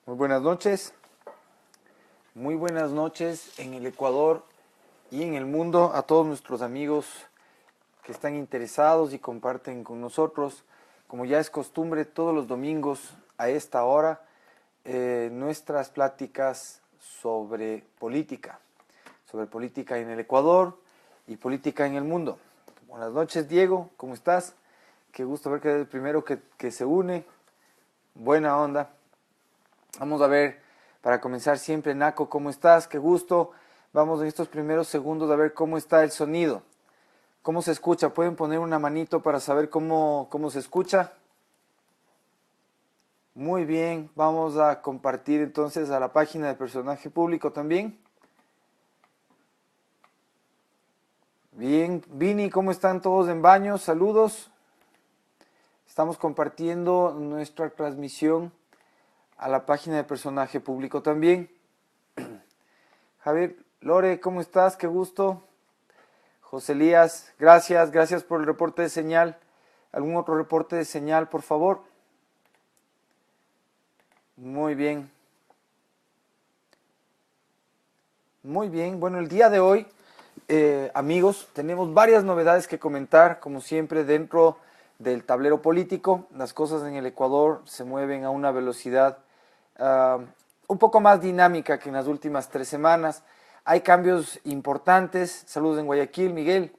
Muy buenas noches. Muy buenas noches en el Ecuador y en el mundo a todos nuestros amigos que están interesados y comparten con nosotros, como ya es costumbre, todos los domingos a esta hora, nuestras pláticas sobre política en el Ecuador y política en el mundo. Buenas noches, Diego, ¿cómo estás? Qué gusto ver que eres el primero que se une. Buena onda. Vamos a ver, para comenzar siempre, Naco, ¿cómo estás? Qué gusto. Vamos en estos primeros segundos a ver cómo está el sonido. ¿Cómo se escucha? ¿Pueden poner una manito para saber cómo se escucha? Muy bien, vamos a compartir entonces a la página de personaje público también. Bien, Vini, ¿cómo están todos en baño? Saludos. Estamos compartiendo nuestra transmisión a la página de personaje público también. Javier, Lore, ¿cómo estás? Qué gusto. José Elías, gracias por el reporte de señal. ¿Algún otro reporte de señal, por favor? Muy bien. Muy bien, bueno, el día de hoy, amigos, tenemos varias novedades que comentar, como siempre, dentro del tablero político. Las cosas en el Ecuador se mueven a una velocidad un poco más dinámica que en las últimas 3 semanas. Hay cambios importantes. Saludos en Guayaquil, Miguel.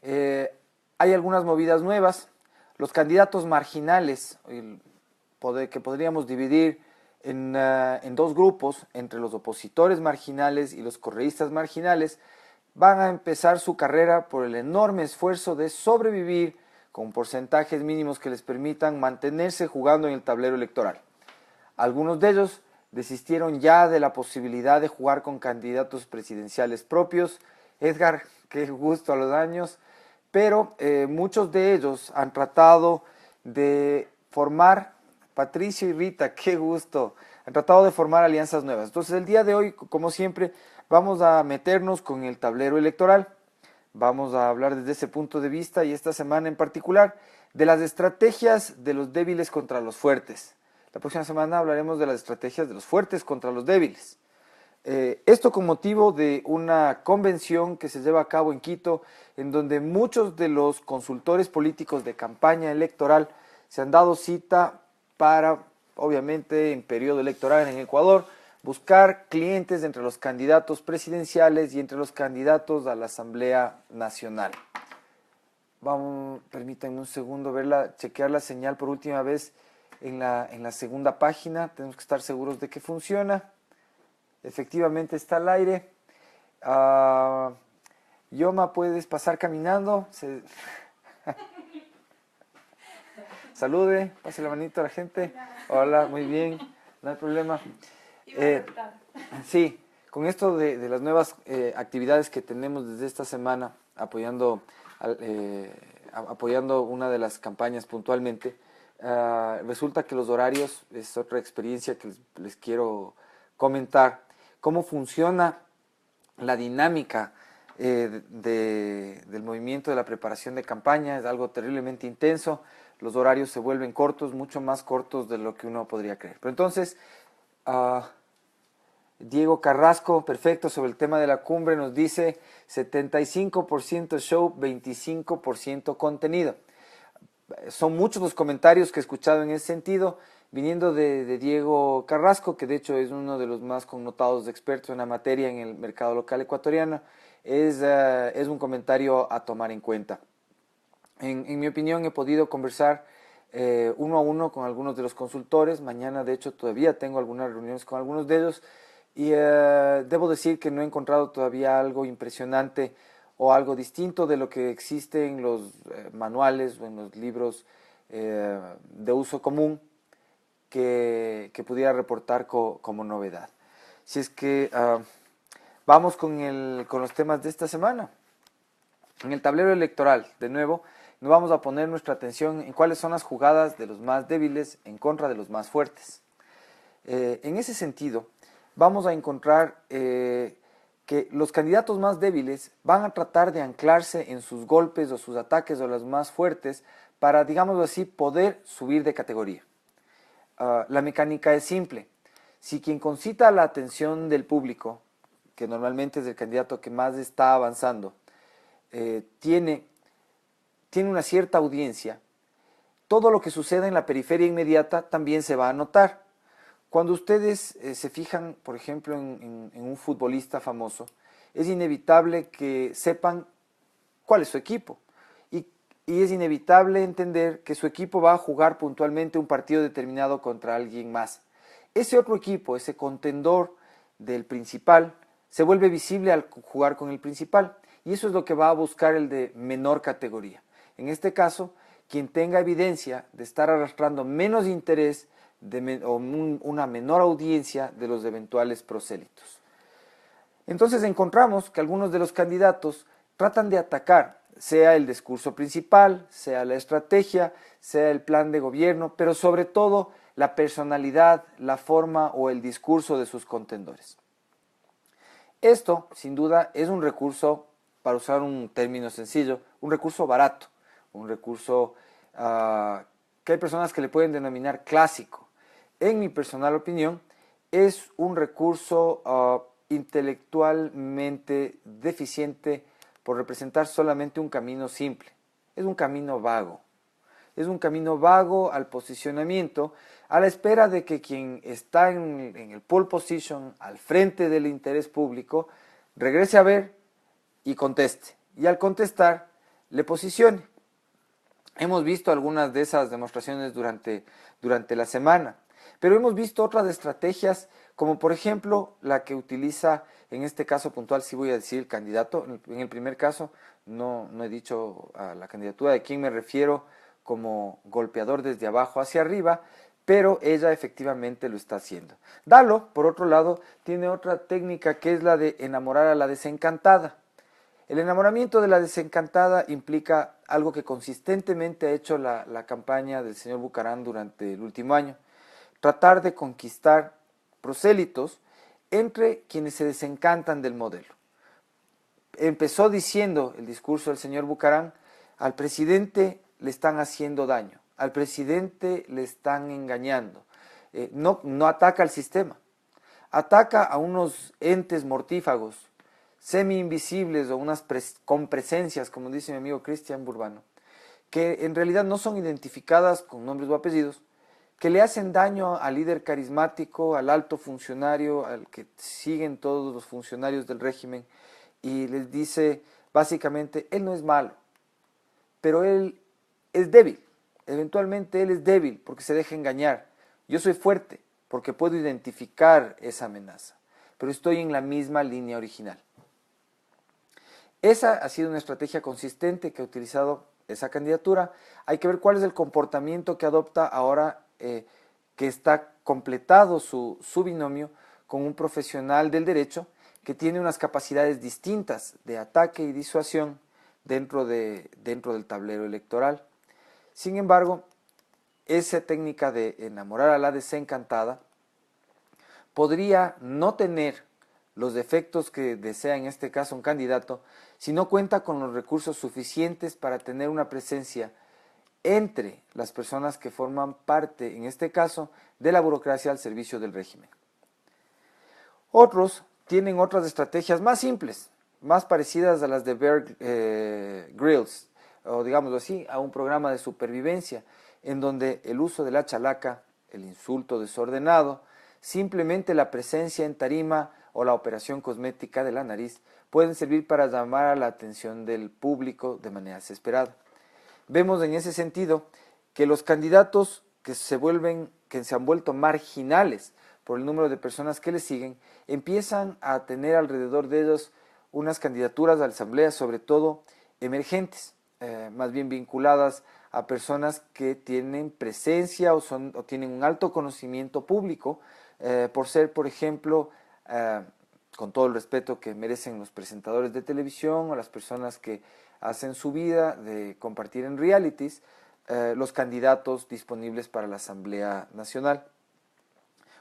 Hay algunas movidas nuevas. Los candidatos marginales, que podríamos dividir en 2 grupos, entre los opositores marginales y los correístas marginales, van a empezar su carrera por el enorme esfuerzo de sobrevivir con porcentajes mínimos que les permitan mantenerse jugando en el tablero electoral. Algunos de ellos desistieron ya de la posibilidad de jugar con candidatos presidenciales propios. Edgar, qué gusto a los años. Pero muchos de ellos han tratado de formar, Patricio y Rita, qué gusto, han tratado de formar alianzas nuevas. Entonces el día de hoy, como siempre, vamos a meternos con el tablero electoral. Vamos a hablar desde ese punto de vista y esta semana en particular de las estrategias de los débiles contra los fuertes. La próxima semana hablaremos de las estrategias de los fuertes contra los débiles. Esto con motivo de una convención que se lleva a cabo en Quito, en donde muchos de los consultores políticos de campaña electoral se han dado cita para, obviamente en periodo electoral en Ecuador, buscar clientes entre los candidatos presidenciales y entre los candidatos a la Asamblea Nacional. Permítanme un segundo chequear la señal por última vez en la segunda página. Tenemos que estar seguros de que funciona. Efectivamente está al aire. Yoma, ¿puedes pasar caminando? Salude, pase la manito a la gente. Hola, muy bien, no hay problema. Sí, con esto de las nuevas actividades que tenemos desde esta semana, apoyando una de las campañas puntualmente, resulta que los horarios es otra experiencia que les quiero comentar. Cómo funciona la dinámica del movimiento de la preparación de campaña. Es algo terriblemente intenso. Los horarios se vuelven cortos, mucho más cortos de lo que uno podría creer. Pero entonces, Diego Carrasco, perfecto, sobre el tema de la cumbre, nos dice 75% show, 25% contenido. Son muchos los comentarios que he escuchado en ese sentido, viniendo de Diego Carrasco, que de hecho es uno de los más connotados expertos en la materia en el mercado local ecuatoriano. Es un comentario a tomar en cuenta. En mi opinión, he podido conversar uno a uno con algunos de los consultores. Mañana, de hecho, todavía tengo algunas reuniones con algunos de ellos. Y debo decir que no he encontrado todavía algo impresionante o algo distinto de lo que existe en los manuales o en los libros de uso común que pudiera reportar como novedad. Si es que vamos con los temas de esta semana. En el tablero electoral, de nuevo, nos vamos a poner nuestra atención en cuáles son las jugadas de los más débiles en contra de los más fuertes. En ese sentido, vamos a encontrar que los candidatos más débiles van a tratar de anclarse en sus golpes o sus ataques o los más fuertes para, digámoslo así, poder subir de categoría. la mecánica es simple. Si quien concita la atención del público, que normalmente es el candidato que más está avanzando, tiene una cierta audiencia, todo lo que suceda en la periferia inmediata también se va a notar. Cuando ustedes se fijan, por ejemplo, en un futbolista famoso, es inevitable que sepan cuál es su equipo. Y es inevitable entender que su equipo va a jugar puntualmente un partido determinado contra alguien más. Ese otro equipo, ese contendor del principal, se vuelve visible al jugar con el principal. Y eso es lo que va a buscar el de menor categoría. En este caso, quien tenga evidencia de estar arrastrando menos interés o una menor audiencia de los eventuales prosélitos. Entonces encontramos que algunos de los candidatos tratan de atacar, sea el discurso principal, sea la estrategia, sea el plan de gobierno, pero sobre todo la personalidad, la forma o el discurso de sus contendores. Esto, sin duda, es un recurso, para usar un término sencillo, un recurso barato, un recurso que hay personas que le pueden denominar clásico. En mi personal opinión, es un recurso intelectualmente deficiente por representar solamente un camino simple. Es un camino vago. Es un camino vago al posicionamiento, a la espera de que quien está en el pole position, al frente del interés público, regrese a ver y conteste. Y al contestar, le posicione. Hemos visto algunas de esas demostraciones durante la semana, pero hemos visto otras estrategias, como por ejemplo la que utiliza, en este caso puntual sí voy a decir el candidato, en el primer caso no he dicho a la candidatura de quién me refiero como golpeador desde abajo hacia arriba, pero ella efectivamente lo está haciendo. Dalo, por otro lado, tiene otra técnica que es la de enamorar a la desencantada. El enamoramiento de la desencantada implica algo que consistentemente ha hecho la campaña del señor Bucaram durante el último año. Tratar de conquistar prosélitos entre quienes se desencantan del modelo. Empezó diciendo el discurso del señor Bucaram: al presidente le están haciendo daño, al presidente le están engañando. No ataca al sistema, ataca a unos entes mortífagos, semi-invisibles o unas con presencias, como dice mi amigo Cristian Burbano, que en realidad no son identificadas con nombres o apellidos, que le hacen daño al líder carismático, al alto funcionario, al que siguen todos los funcionarios del régimen, y les dice básicamente: él no es malo, pero él es débil, eventualmente él es débil porque se deja engañar. Yo soy fuerte porque puedo identificar esa amenaza, pero estoy en la misma línea original. Esa ha sido una estrategia consistente que ha utilizado esa candidatura. Hay que ver cuál es el comportamiento que adopta ahora que está completado su binomio con un profesional del derecho que tiene unas capacidades distintas de ataque y disuasión dentro del tablero electoral. Sin embargo, esa técnica de enamorar a la desencantada podría no tener los defectos que desea en este caso un candidato si no cuenta con los recursos suficientes para tener una presencia entre las personas que forman parte, en este caso, de la burocracia al servicio del régimen. Otros tienen otras estrategias más simples, más parecidas a las de Bear Grylls, o digámoslo así, a un programa de supervivencia, en donde el uso de la chalaca, el insulto desordenado, simplemente la presencia en tarima o la operación cosmética de la nariz pueden servir para llamar a la atención del público de manera desesperada. Vemos en ese sentido que los candidatos que se han vuelto marginales por el número de personas que les siguen, empiezan a tener alrededor de ellos unas candidaturas a la asamblea, sobre todo emergentes, más bien vinculadas a personas que tienen presencia o tienen un alto conocimiento público, por ser, por ejemplo, con todo el respeto que merecen los presentadores de televisión o las personas que hacen su vida de compartir en realities, los candidatos disponibles para la Asamblea Nacional.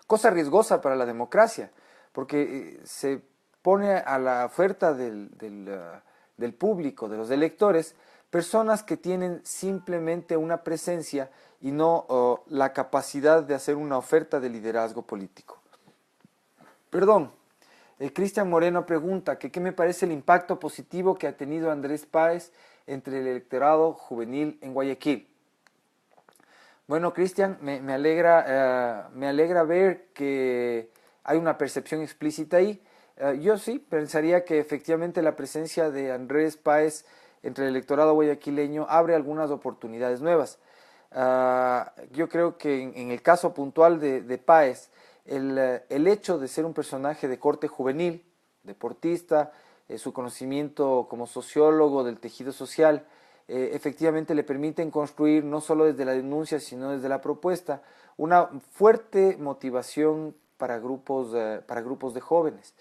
Cosa riesgosa para la democracia, porque se pone a la oferta del público, de los electores, personas que tienen simplemente una presencia y no la capacidad de hacer una oferta de liderazgo político. Perdón, Cristian Moreno pregunta que qué me parece el impacto positivo que ha tenido Andrés Páez entre el electorado juvenil en Guayaquil. Bueno, Cristian, me alegra ver que hay una percepción explícita ahí. Yo sí pensaría que efectivamente la presencia de Andrés Páez entre el electorado guayaquileño abre algunas oportunidades nuevas. Yo creo que en el caso puntual de Páez, el hecho de ser un personaje de corte juvenil, deportista, su conocimiento como sociólogo del tejido social, efectivamente le permiten construir, no solo desde la denuncia, sino desde la propuesta, una fuerte motivación para grupos de jóvenes.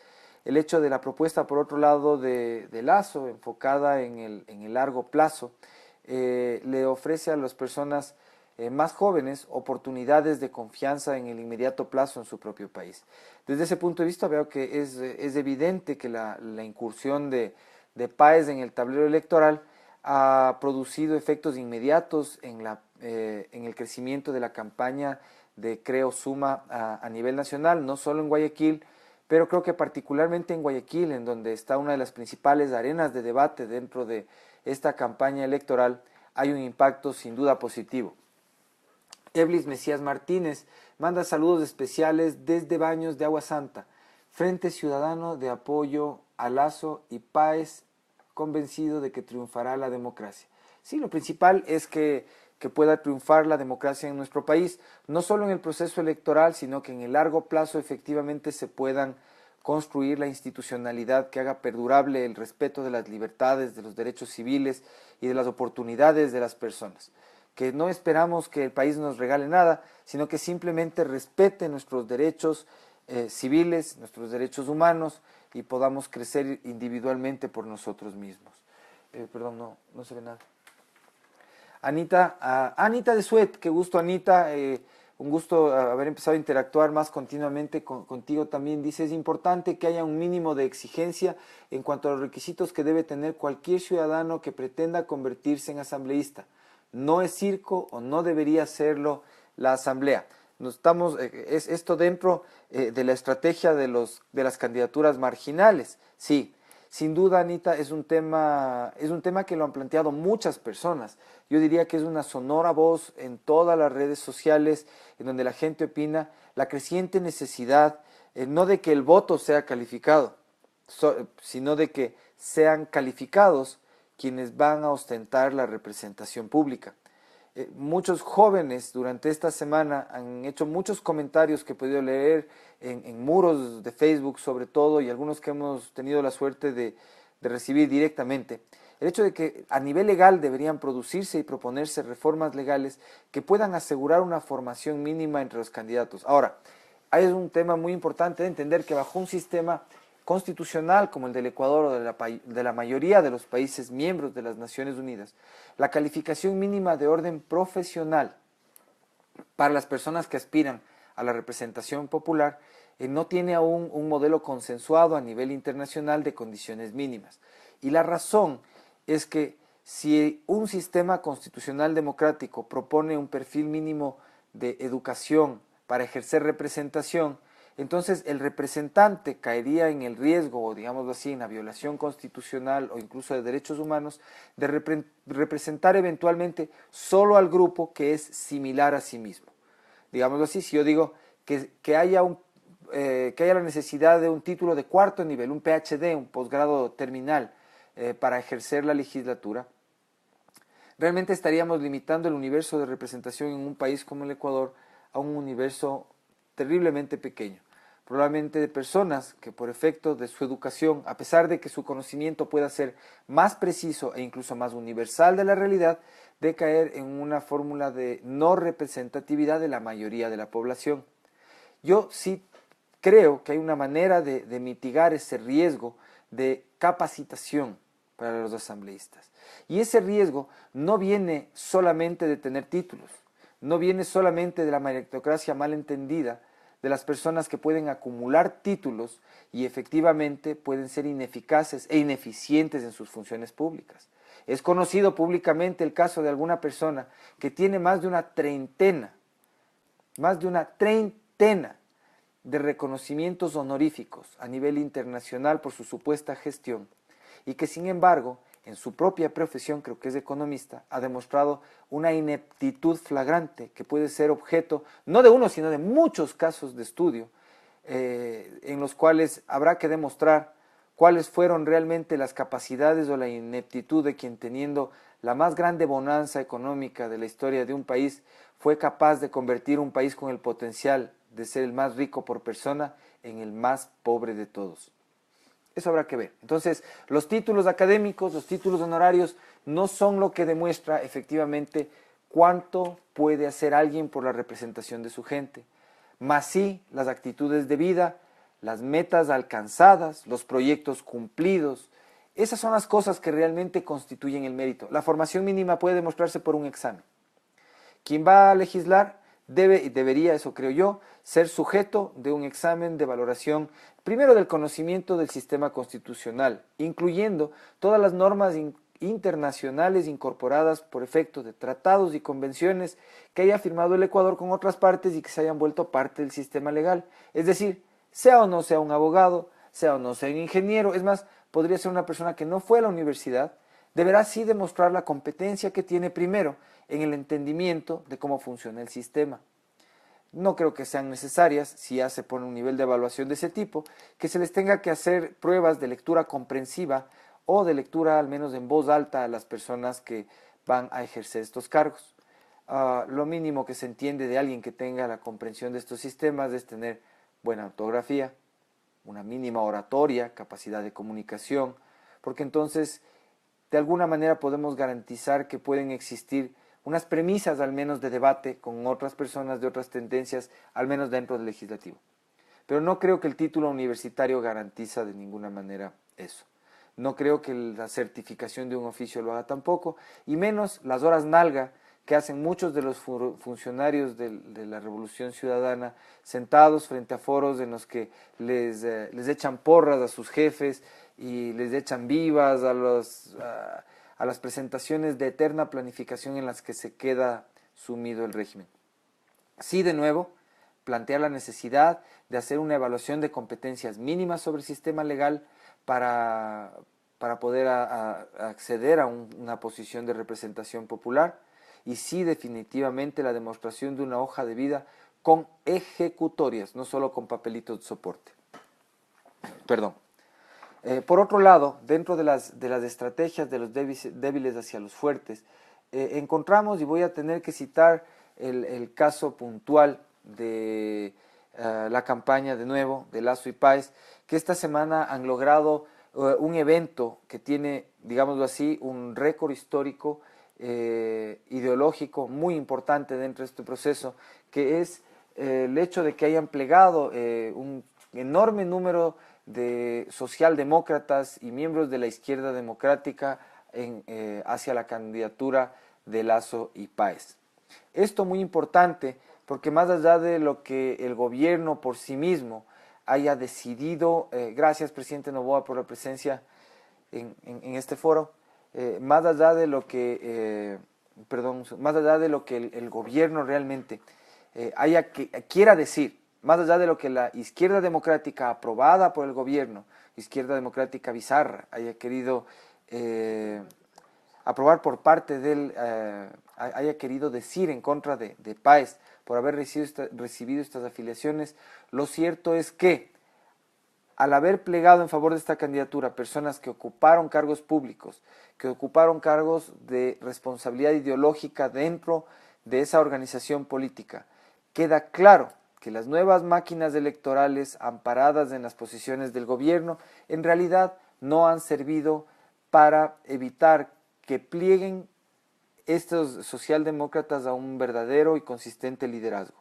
El hecho de la propuesta, por otro lado, de Lasso, enfocada en el largo plazo, le ofrece a las personas más jóvenes oportunidades de confianza en el inmediato plazo en su propio país. Desde ese punto de vista veo que es evidente que la incursión de Páez en el tablero electoral ha producido efectos inmediatos en el crecimiento de la campaña de Creo Suma a nivel nacional, no solo en Guayaquil, pero creo que particularmente en Guayaquil, en donde está una de las principales arenas de debate dentro de esta campaña electoral, hay un impacto sin duda positivo. Eblis Mesías Martínez manda saludos especiales desde Baños de Agua Santa. Frente Ciudadano de apoyo a Lasso y Páez, convencido de que triunfará la democracia. Sí, lo principal es que pueda triunfar la democracia en nuestro país, no solo en el proceso electoral, sino que en el largo plazo efectivamente se puedan construir la institucionalidad que haga perdurable el respeto de las libertades, de los derechos civiles y de las oportunidades de las personas. Que no esperamos que el país nos regale nada, sino que simplemente respete nuestros derechos civiles, nuestros derechos humanos y podamos crecer individualmente por nosotros mismos. Perdón, no se ve nada. Anita de Suet, qué gusto Anita, un gusto haber empezado a interactuar más continuamente contigo también. Dice, es importante que haya un mínimo de exigencia en cuanto a los requisitos que debe tener cualquier ciudadano que pretenda convertirse en asambleísta. No es circo o no debería serlo la asamblea. Es esto dentro de la estrategia de las candidaturas marginales. Sí, sin duda, Anita, es un tema que lo han planteado muchas personas. Yo diría que es una sonora voz en todas las redes sociales, en donde la gente opina la creciente necesidad, no de que el voto sea calificado, sino de que sean calificados quienes van a ostentar la representación pública. Muchos jóvenes durante esta semana han hecho muchos comentarios que he podido leer en muros de Facebook sobre todo, y algunos que hemos tenido la suerte de recibir directamente. El hecho de que a nivel legal deberían producirse y proponerse reformas legales que puedan asegurar una formación mínima entre los candidatos. Ahora, hay un tema muy importante de entender que bajo un sistema constitucional como el del Ecuador o de la mayoría de los países miembros de las Naciones Unidas, la calificación mínima de orden profesional para las personas que aspiran a la representación popular no tiene aún un modelo consensuado a nivel internacional de condiciones mínimas. Y la razón es que si un sistema constitucional democrático propone un perfil mínimo de educación para ejercer representación, entonces el representante caería en el riesgo, o digámoslo así, en la violación constitucional o incluso de derechos humanos, de representar eventualmente solo al grupo que es similar a sí mismo. Digámoslo así, si yo digo que haya la necesidad de un título de cuarto nivel, un PhD, un posgrado terminal, para ejercer la legislatura, realmente estaríamos limitando el universo de representación en un país como el Ecuador a un universo terriblemente pequeño. Probablemente de personas que por efecto de su educación, a pesar de que su conocimiento pueda ser más preciso e incluso más universal de la realidad, de caer en una fórmula de no representatividad de la mayoría de la población. Yo sí creo que hay una manera de mitigar ese riesgo de capacitación para los asambleístas. Y ese riesgo no viene solamente de tener títulos, no viene solamente de la meritocracia mal entendida, de las personas que pueden acumular títulos y efectivamente pueden ser ineficaces e ineficientes en sus funciones públicas. Es conocido públicamente el caso de alguna persona que tiene más de una treintena de reconocimientos honoríficos a nivel internacional por su supuesta gestión y que sin embargo en su propia profesión, creo que es economista, ha demostrado una ineptitud flagrante que puede ser objeto no de uno sino de muchos casos de estudio en los cuales habrá que demostrar cuáles fueron realmente las capacidades o la ineptitud de quien, teniendo la más grande bonanza económica de la historia de un país, fue capaz de convertir un país con el potencial de ser el más rico por persona en el más pobre de todos. Eso habrá que ver. Entonces, los títulos académicos, los títulos honorarios, no son lo que demuestra efectivamente cuánto puede hacer alguien por la representación de su gente, más sí las actitudes de vida, las metas alcanzadas, los proyectos cumplidos. Esas son las cosas que realmente constituyen el mérito. La formación mínima puede demostrarse por un examen. Quien va a legislar debe y debería, eso creo yo, ser sujeto de un examen de valoración, primero del conocimiento del sistema constitucional, incluyendo todas las normas internacionales incorporadas por efecto de tratados y convenciones que haya firmado el Ecuador con otras partes y que se hayan vuelto parte del sistema legal. Es decir, sea o no sea un abogado, sea o no sea un ingeniero, es más, podría ser una persona que no fue a la universidad, deberá sí demostrar la competencia que tiene primero en el entendimiento de cómo funciona el sistema. No creo que sean necesarias, si ya se pone un nivel de evaluación de ese tipo, que se les tenga que hacer pruebas de lectura comprensiva o de lectura al menos en voz alta a las personas que van a ejercer estos cargos. Lo mínimo que se entiende de alguien que tenga la comprensión de estos sistemas es tener buena ortografía, una mínima oratoria, capacidad de comunicación, porque entonces de alguna manera podemos garantizar que pueden existir unas premisas al menos de debate con otras personas de otras tendencias, al menos dentro del legislativo. Pero no creo que el título universitario garantiza de ninguna manera eso. No creo que la certificación de un oficio lo haga tampoco, y menos las horas nalga que hacen muchos de los funcionarios de la Revolución Ciudadana sentados frente a foros en los que les echan porras a sus jefes y les echan vivas a las presentaciones de eterna planificación en las que se queda sumido el régimen. Sí, de nuevo, plantea la necesidad de hacer una evaluación de competencias mínimas sobre el sistema legal para poder acceder a una posición de representación popular, y sí, definitivamente, la demostración de una hoja de vida con ejecutorias, no solo con papelitos de soporte. Perdón. Por otro lado, dentro de las estrategias de los débiles hacia los fuertes, encontramos, y voy a tener que citar el caso puntual de la campaña de nuevo de Lazo y Páez, que esta semana han logrado un evento que tiene, digámoslo así, un récord histórico ideológico muy importante dentro de este proceso, que es el hecho de que hayan plegado un enorme número de socialdemócratas y miembros de la izquierda democrática hacia la candidatura de Lazo y Páez. Esto muy importante porque más allá de lo que el gobierno por sí mismo haya decidido, gracias presidente Noboa por la presencia en este foro, más allá de lo que, más allá de lo que el gobierno realmente quiera decir, más allá de lo que la izquierda democrática aprobada por el gobierno, izquierda democrática bizarra, haya querido aprobar por parte de él, haya querido decir en contra de Páez por haber recibido estas afiliaciones, lo cierto es que al haber plegado en favor de esta candidatura personas que ocuparon cargos públicos, que ocuparon cargos de responsabilidad ideológica dentro de esa organización política, queda claro que las nuevas máquinas electorales amparadas en las posiciones del gobierno en realidad no han servido para evitar que plieguen estos socialdemócratas a un verdadero y consistente liderazgo.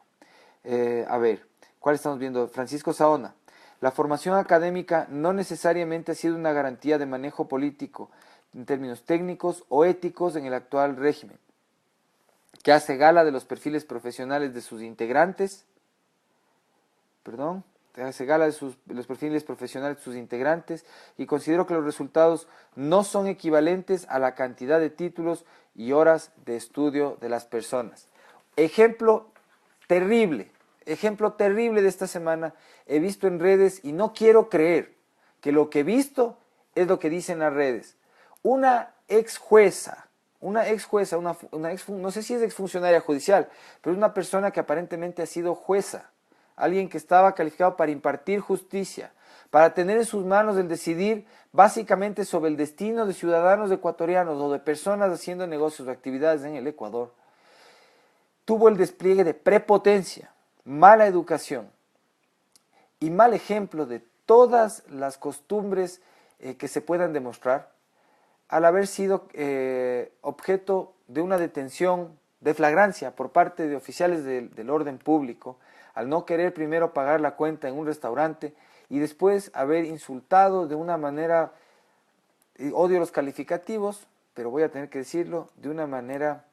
A ver, ¿cuál estamos viendo? Francisco Saona. La formación académica no necesariamente ha sido una garantía de manejo político en términos técnicos o éticos en el actual régimen, que hace gala de los perfiles profesionales de sus integrantes hace gala de los perfiles profesionales de sus integrantes y considero que los resultados no son equivalentes a la cantidad de títulos y horas de estudio de las personas. Ejemplo terrible de esta semana, he visto en redes y no quiero creer que lo que he visto es lo que dicen las redes. Una ex jueza, no sé si es exfuncionaria judicial, pero es una persona que aparentemente ha sido jueza, alguien que estaba calificado para impartir justicia, para tener en sus manos el decidir básicamente sobre el destino de ciudadanos ecuatorianos o de personas haciendo negocios o actividades en el Ecuador. Tuvo el despliegue de prepotencia, mala educación y mal ejemplo de todas las costumbres que se puedan demostrar al haber sido objeto de una detención de flagrancia por parte de oficiales del orden público, al no querer primero pagar la cuenta en un restaurante y después haber insultado de una manera, odio los calificativos, pero voy a tener que decirlo, de una manera,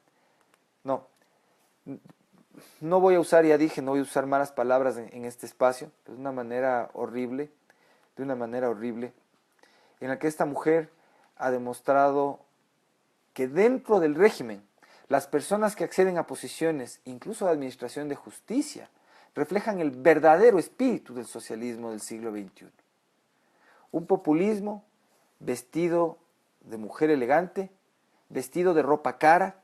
no voy a usar, ya dije, no voy a usar malas palabras en este espacio, pero de una manera horrible, en la que esta mujer ha demostrado que dentro del régimen, las personas que acceden a posiciones, incluso de administración de justicia, reflejan el verdadero espíritu del socialismo del siglo XXI. Un populismo vestido de mujer elegante, vestido de ropa cara,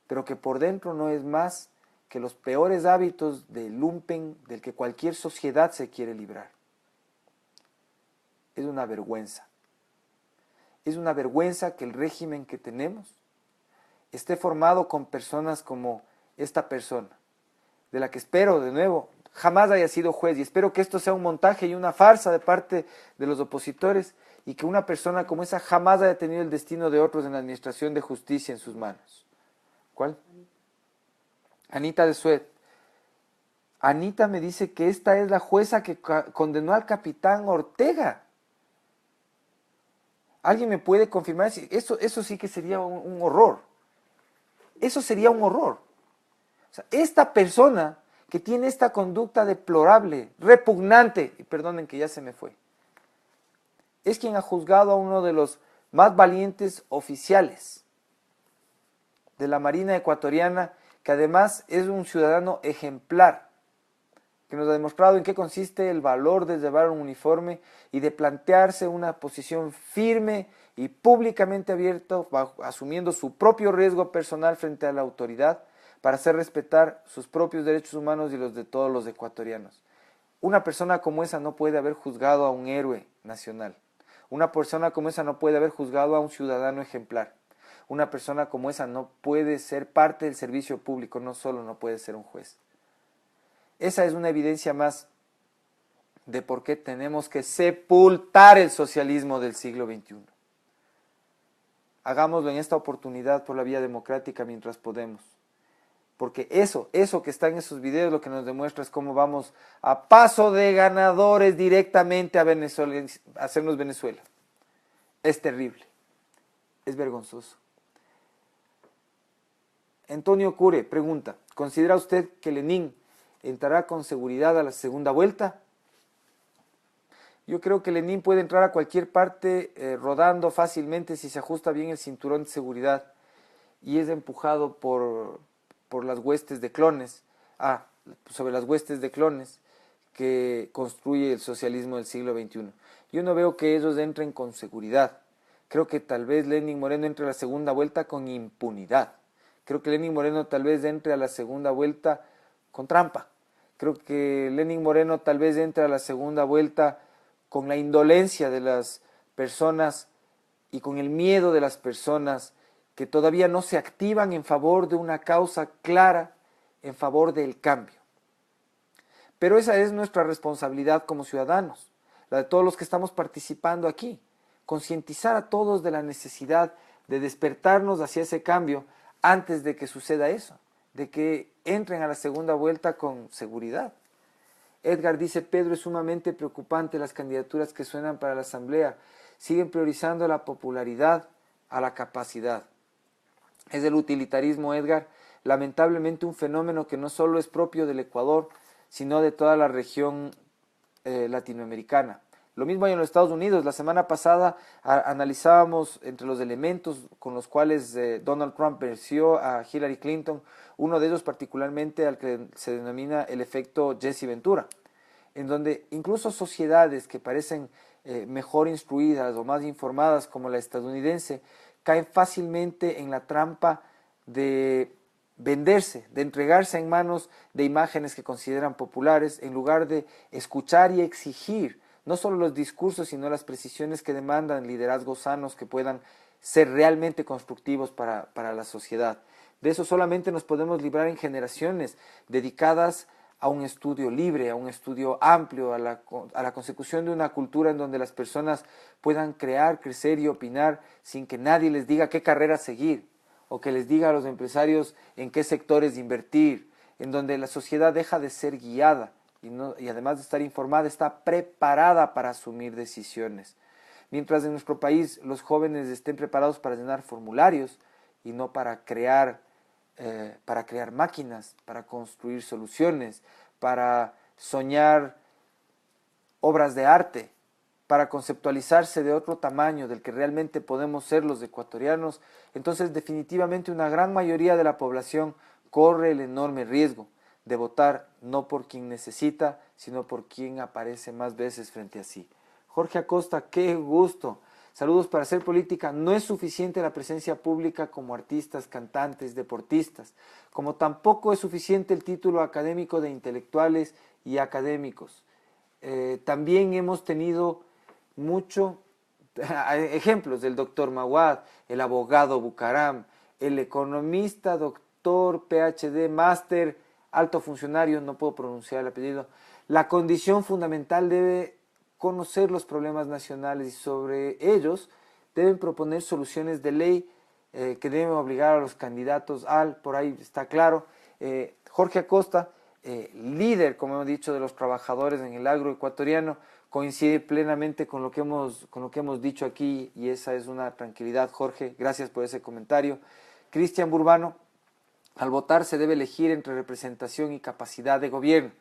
pero que por dentro no es más que los peores hábitos del lumpen del que cualquier sociedad se quiere librar. Es una vergüenza. Es una vergüenza que el régimen que tenemos esté formado con personas como esta persona, de la que espero, de nuevo, jamás haya sido juez, y espero que esto sea un montaje y una farsa de parte de los opositores, y que una persona como esa jamás haya tenido el destino de otros en la administración de justicia en sus manos. ¿Cuál? Anita de Sued. Anita me dice que esta es la jueza que condenó al capitán Ortega. ¿Alguien me puede confirmar? Eso sí que sería un horror. Eso sería un horror. O sea, esta persona que tiene esta conducta deplorable, repugnante, y perdonen que ya se me fue, es quien ha juzgado a uno de los más valientes oficiales de la Marina ecuatoriana, que además es un ciudadano ejemplar, que nos ha demostrado en qué consiste el valor de llevar un uniforme y de plantearse una posición firme y públicamente abierta, asumiendo su propio riesgo personal frente a la autoridad para hacer respetar sus propios derechos humanos y los de todos los ecuatorianos. Una persona como esa no puede haber juzgado a un héroe nacional. Una persona como esa no puede haber juzgado a un ciudadano ejemplar. Una persona como esa no puede ser parte del servicio público, no solo no puede ser un juez. Esa es una evidencia más de por qué tenemos que sepultar el socialismo del siglo XXI. Hagámoslo en esta oportunidad por la vía democrática mientras podemos. Porque eso que está en esos videos lo que nos demuestra es cómo vamos a paso de ganadores directamente a Venezuela, a hacernos Venezuela. Es terrible, es vergonzoso. Antonio Cure pregunta, ¿considera usted que Lenin entrará con seguridad a la segunda vuelta? Yo creo que Lenin puede entrar a cualquier parte rodando fácilmente si se ajusta bien el cinturón de seguridad y es empujado por las huestes de clones, sobre las huestes de clones que construye el socialismo del siglo XXI. Yo no veo que ellos entren con seguridad. Creo que tal vez Lenin Moreno entre a la segunda vuelta con impunidad. Creo que Lenin Moreno tal vez entre a la segunda vuelta con trampa. Creo que Lenin Moreno tal vez entre a la segunda vuelta con la indolencia de las personas y con el miedo de las personas que todavía no se activan en favor de una causa clara, en favor del cambio. Pero esa es nuestra responsabilidad como ciudadanos, la de todos los que estamos participando aquí, concientizar a todos de la necesidad de despertarnos hacia ese cambio antes de que suceda eso, de que entren a la segunda vuelta con seguridad. Edgar dice, Pedro, es sumamente preocupante las candidaturas que suenan para la asamblea, siguen priorizando la popularidad a la capacidad. Es el utilitarismo, Edgar, lamentablemente un fenómeno que no solo es propio del Ecuador, sino de toda la región latinoamericana. Lo mismo hay en los Estados Unidos. La semana pasada analizábamos entre los elementos con los cuales Donald Trump venció a Hillary Clinton, uno de ellos particularmente al que se denomina el efecto Jesse Ventura, en donde incluso sociedades que parecen mejor instruidas o más informadas como la estadounidense caen fácilmente en la trampa de venderse, de entregarse en manos de imágenes que consideran populares, en lugar de escuchar y exigir no solo los discursos, sino las precisiones que demandan liderazgos sanos que puedan ser realmente constructivos para la sociedad. De eso solamente nos podemos librar en generaciones dedicadas a un estudio libre, a un estudio amplio, a la consecución de una cultura en donde las personas puedan crear, crecer y opinar sin que nadie les diga qué carrera seguir o que les diga a los empresarios en qué sectores invertir, en donde la sociedad deja de ser guiada y además de estar informada, está preparada para asumir decisiones. Mientras en nuestro país los jóvenes estén preparados para llenar formularios y no para crear máquinas, para construir soluciones, para soñar obras de arte, para conceptualizarse de otro tamaño del que realmente podemos ser los ecuatorianos, entonces definitivamente una gran mayoría de la población corre el enorme riesgo de votar no por quien necesita, sino por quien aparece más veces frente a sí. Jorge Acosta, qué gusto. Saludos. Para hacer política no es suficiente la presencia pública como artistas, cantantes, deportistas, como tampoco es suficiente el título académico de intelectuales y académicos. También hemos tenido ejemplos del doctor Mawad, el abogado Bucaram, el economista, doctor, PhD, máster, alto funcionario, no puedo pronunciar el apellido. La condición fundamental debe conocer los problemas nacionales y sobre ellos deben proponer soluciones de ley que deben obligar a los candidatos por ahí está claro. Jorge Acosta, líder, como hemos dicho, de los trabajadores en el agro ecuatoriano, coincide plenamente con lo que hemos dicho aquí y esa es una tranquilidad. Jorge, gracias por ese comentario. Cristian Burbano, al votar se debe elegir entre representación y capacidad de gobierno.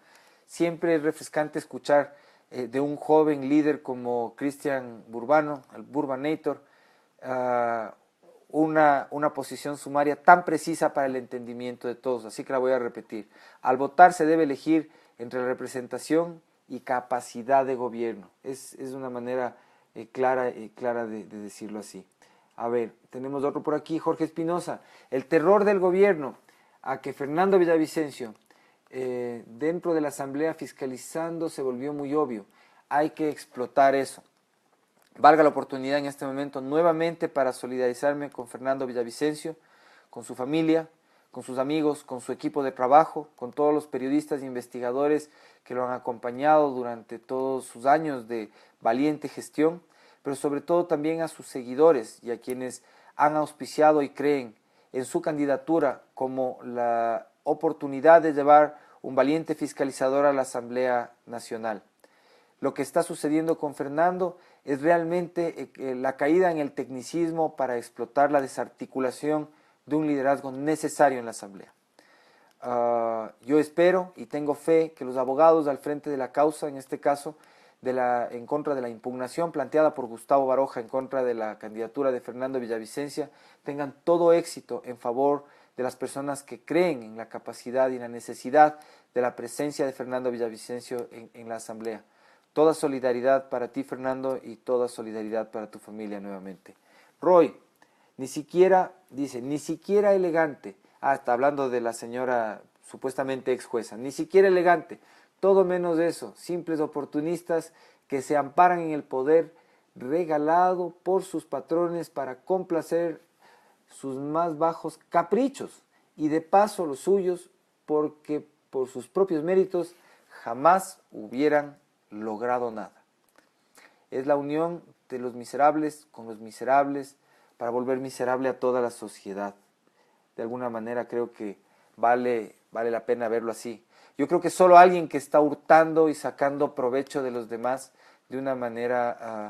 Siempre es refrescante escuchar de un joven líder como Cristian Burbano, el Burbanator, una posición sumaria tan precisa para el entendimiento de todos, así que la voy a repetir. Al votar se debe elegir entre representación y capacidad de gobierno. Es una manera clara de decirlo así. A ver, tenemos otro por aquí, Jorge Espinosa. El terror del gobierno a que Fernando Villavicencio dentro de la asamblea fiscalizando se volvió muy obvio. Hay que explotar eso. Valga la oportunidad en este momento nuevamente para solidarizarme con Fernando Villavicencio, con su familia, con sus amigos, con su equipo de trabajo, con todos los periodistas e investigadores que lo han acompañado durante todos sus años de valiente gestión, pero sobre todo también a sus seguidores y a quienes han auspiciado y creen en su candidatura como la oportunidad de llevar un valiente fiscalizador a la Asamblea Nacional. Lo que está sucediendo con Fernando es realmente la caída en el tecnicismo para explotar la desarticulación de un liderazgo necesario en la Asamblea. Yo espero y tengo fe que los abogados al frente de la causa, en este caso, en contra de la impugnación planteada por Gustavo Baroja en contra de la candidatura de Fernando Villavicencio, tengan todo éxito en favor de las personas que creen en la capacidad y la necesidad de la presencia de Fernando Villavicencio en la Asamblea. Toda solidaridad para ti, Fernando, y toda solidaridad para tu familia nuevamente. Roy, ni siquiera elegante. Está hablando de la señora supuestamente ex jueza. Ni siquiera elegante. Todo menos eso. Simples oportunistas que se amparan en el poder regalado por sus patrones para complacer sus más bajos caprichos. Y de paso los suyos, porque por sus propios méritos jamás hubieran logrado nada. Es la unión de los miserables con los miserables para volver miserable a toda la sociedad. De alguna manera creo que vale la pena verlo así. Yo creo que solo alguien que está hurtando y sacando provecho de los demás de una manera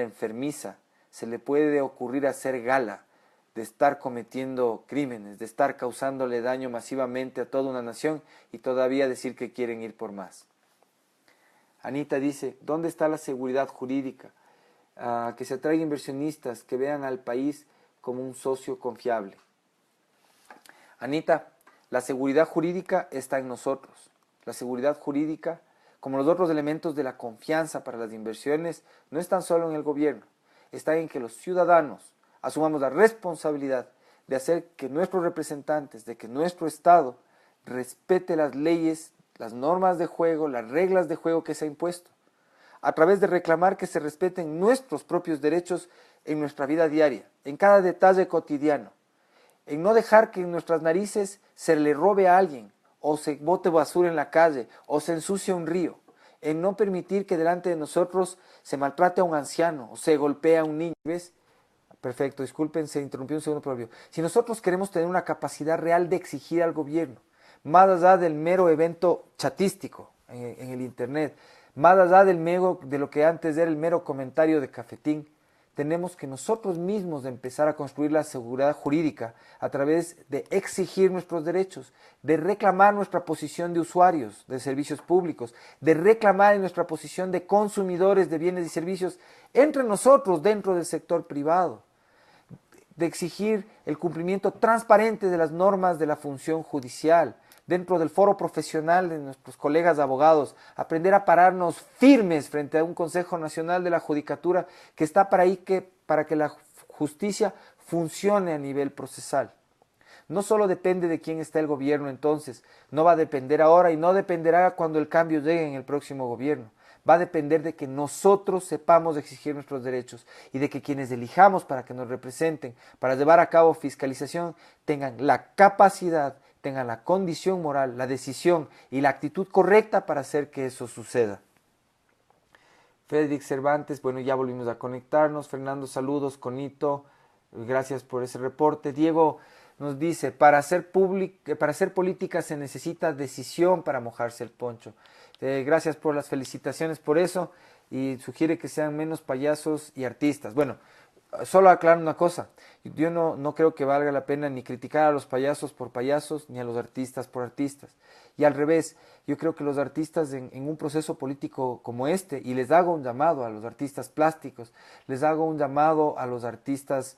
enfermiza se le puede ocurrir hacer gala de estar cometiendo crímenes, de estar causándole daño masivamente a toda una nación y todavía decir que quieren ir por más. Anita dice, ¿dónde está la seguridad jurídica? Que se atraigan inversionistas, que vean al país como un socio confiable. Anita, la seguridad jurídica está en nosotros. La seguridad jurídica, como los otros elementos de la confianza para las inversiones, no están solo en el gobierno, está en que los ciudadanos asumamos la responsabilidad de hacer que nuestros representantes, de que nuestro Estado respete las leyes, las normas de juego, las reglas de juego que se ha impuesto, a través de reclamar que se respeten nuestros propios derechos en nuestra vida diaria, en cada detalle cotidiano, en no dejar que en nuestras narices se le robe a alguien, o se bote basura en la calle, o se ensucie un río, en no permitir que delante de nosotros se maltrate a un anciano, o se golpee a un niño. ¿Ves? Perfecto, disculpen, se interrumpió un segundo propio. Si nosotros queremos tener una capacidad real de exigir al gobierno, más allá del mero evento chatístico en el internet, más allá de lo que antes era el mero comentario de cafetín, tenemos que nosotros mismos empezar a construir la seguridad jurídica a través de exigir nuestros derechos, de reclamar nuestra posición de usuarios de servicios públicos, de reclamar nuestra posición de consumidores de bienes y servicios entre nosotros dentro del sector privado, de exigir el cumplimiento transparente de las normas de la función judicial, dentro del foro profesional de nuestros colegas abogados, aprender a pararnos firmes frente a un Consejo Nacional de la Judicatura que está para que la justicia funcione a nivel procesal. No solo depende de quién está el gobierno entonces, no va a depender ahora y no dependerá cuando el cambio llegue en el próximo gobierno. Va a depender de que nosotros sepamos exigir nuestros derechos y de que quienes elijamos para que nos representen, para llevar a cabo fiscalización, tengan la capacidad, tengan la condición moral, la decisión y la actitud correcta para hacer que eso suceda. Frederick Cervantes, bueno, ya volvimos a conectarnos. Fernando, saludos. Conito, gracias por ese reporte. Diego nos dice, para hacer política se necesita decisión para mojarse el poncho. Gracias por las felicitaciones por eso y sugiere que sean menos payasos y artistas. Bueno, solo aclaro una cosa, yo no creo que valga la pena ni criticar a los payasos por payasos ni a los artistas por artistas. Y al revés, yo creo que los artistas en un proceso político como este, y les hago un llamado a los artistas plásticos, les hago un llamado a los artistas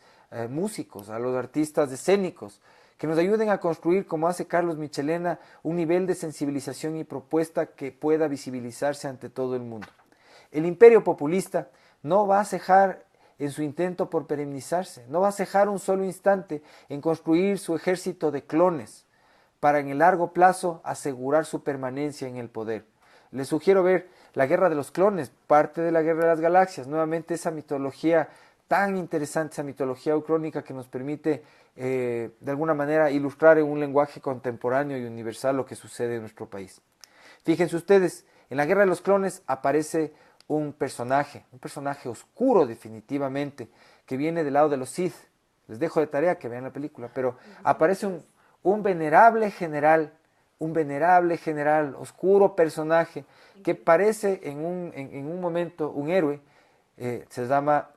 músicos, a los artistas escénicos, que nos ayuden a construir, como hace Carlos Michelena, un nivel de sensibilización y propuesta que pueda visibilizarse ante todo el mundo. El imperio populista no va a cejar en su intento por perennizarse, no va a cejar un solo instante en construir su ejército de clones para en el largo plazo asegurar su permanencia en el poder. Les sugiero ver La Guerra de los Clones, parte de la Guerra de las Galaxias, nuevamente esa mitología tan interesante, esa mitología ucrónica que nos permite de alguna manera ilustrar en un lenguaje contemporáneo y universal lo que sucede en nuestro país. Fíjense ustedes, en La Guerra de los Clones aparece un personaje oscuro definitivamente, que viene del lado de los Sith. Les dejo de tarea que vean la película, pero aparece un venerable general, oscuro personaje, que parece en un momento un héroe, se llama,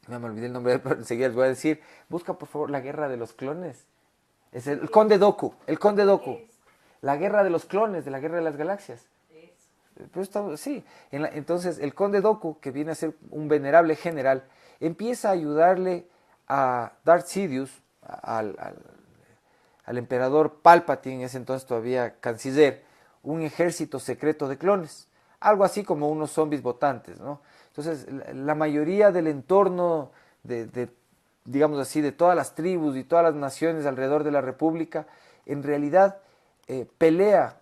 no me olvidé el nombre, pero enseguida les voy a decir, busca por favor La Guerra de los Clones, es el Conde Dooku, La Guerra de los Clones, de la Guerra de las Galaxias. Pero sí, entonces el Conde Dooku, que viene a ser un venerable general, empieza a ayudarle a Darth Sidious, al emperador Palpatine, ese entonces todavía canciller, un ejército secreto de clones, algo así como unos zombies votantes, ¿no? Entonces la mayoría del entorno digamos así, de todas las tribus y todas las naciones alrededor de la República, en realidad pelea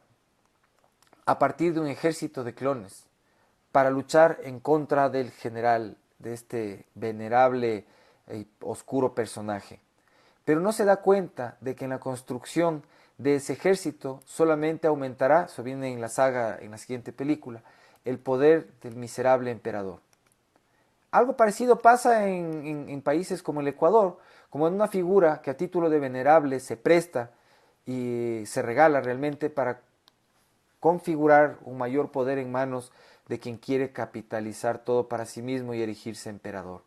a partir de un ejército de clones para luchar en contra del general, de este venerable y oscuro personaje. Pero no se da cuenta de que en la construcción de ese ejército solamente aumentará, eso viene en la saga, en la siguiente película, el poder del miserable emperador. Algo parecido pasa en países como el Ecuador, como en una figura que a título de venerable se presta y se regala realmente para configurar un mayor poder en manos de quien quiere capitalizar todo para sí mismo y erigirse emperador.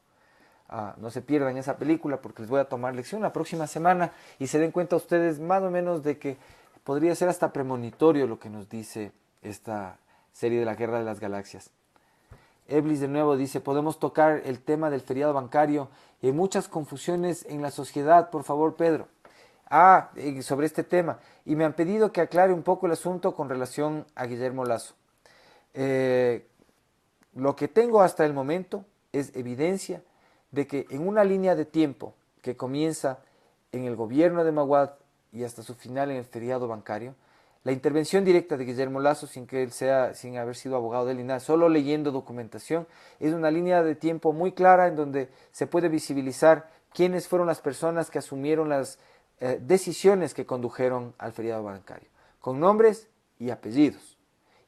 no se pierdan esa película porque les voy a tomar lección la próxima semana y se den cuenta ustedes más o menos de que podría ser hasta premonitorio lo que nos dice esta serie de la Guerra de las Galaxias. Eblis de nuevo dice, podemos tocar el tema del feriado bancario y hay muchas confusiones en la sociedad, por favor, Pedro. Sobre este tema. Y me han pedido que aclare un poco el asunto con relación a Guillermo Lasso. Lo que tengo hasta el momento es evidencia de que en una línea de tiempo que comienza en el gobierno de Maguad y hasta su final en el feriado bancario, la intervención directa de Guillermo Lasso, sin haber sido abogado de él ni nada, solo leyendo documentación, es una línea de tiempo muy clara en donde se puede visibilizar quiénes fueron las personas que asumieron las decisiones que condujeron al feriado bancario, con nombres y apellidos.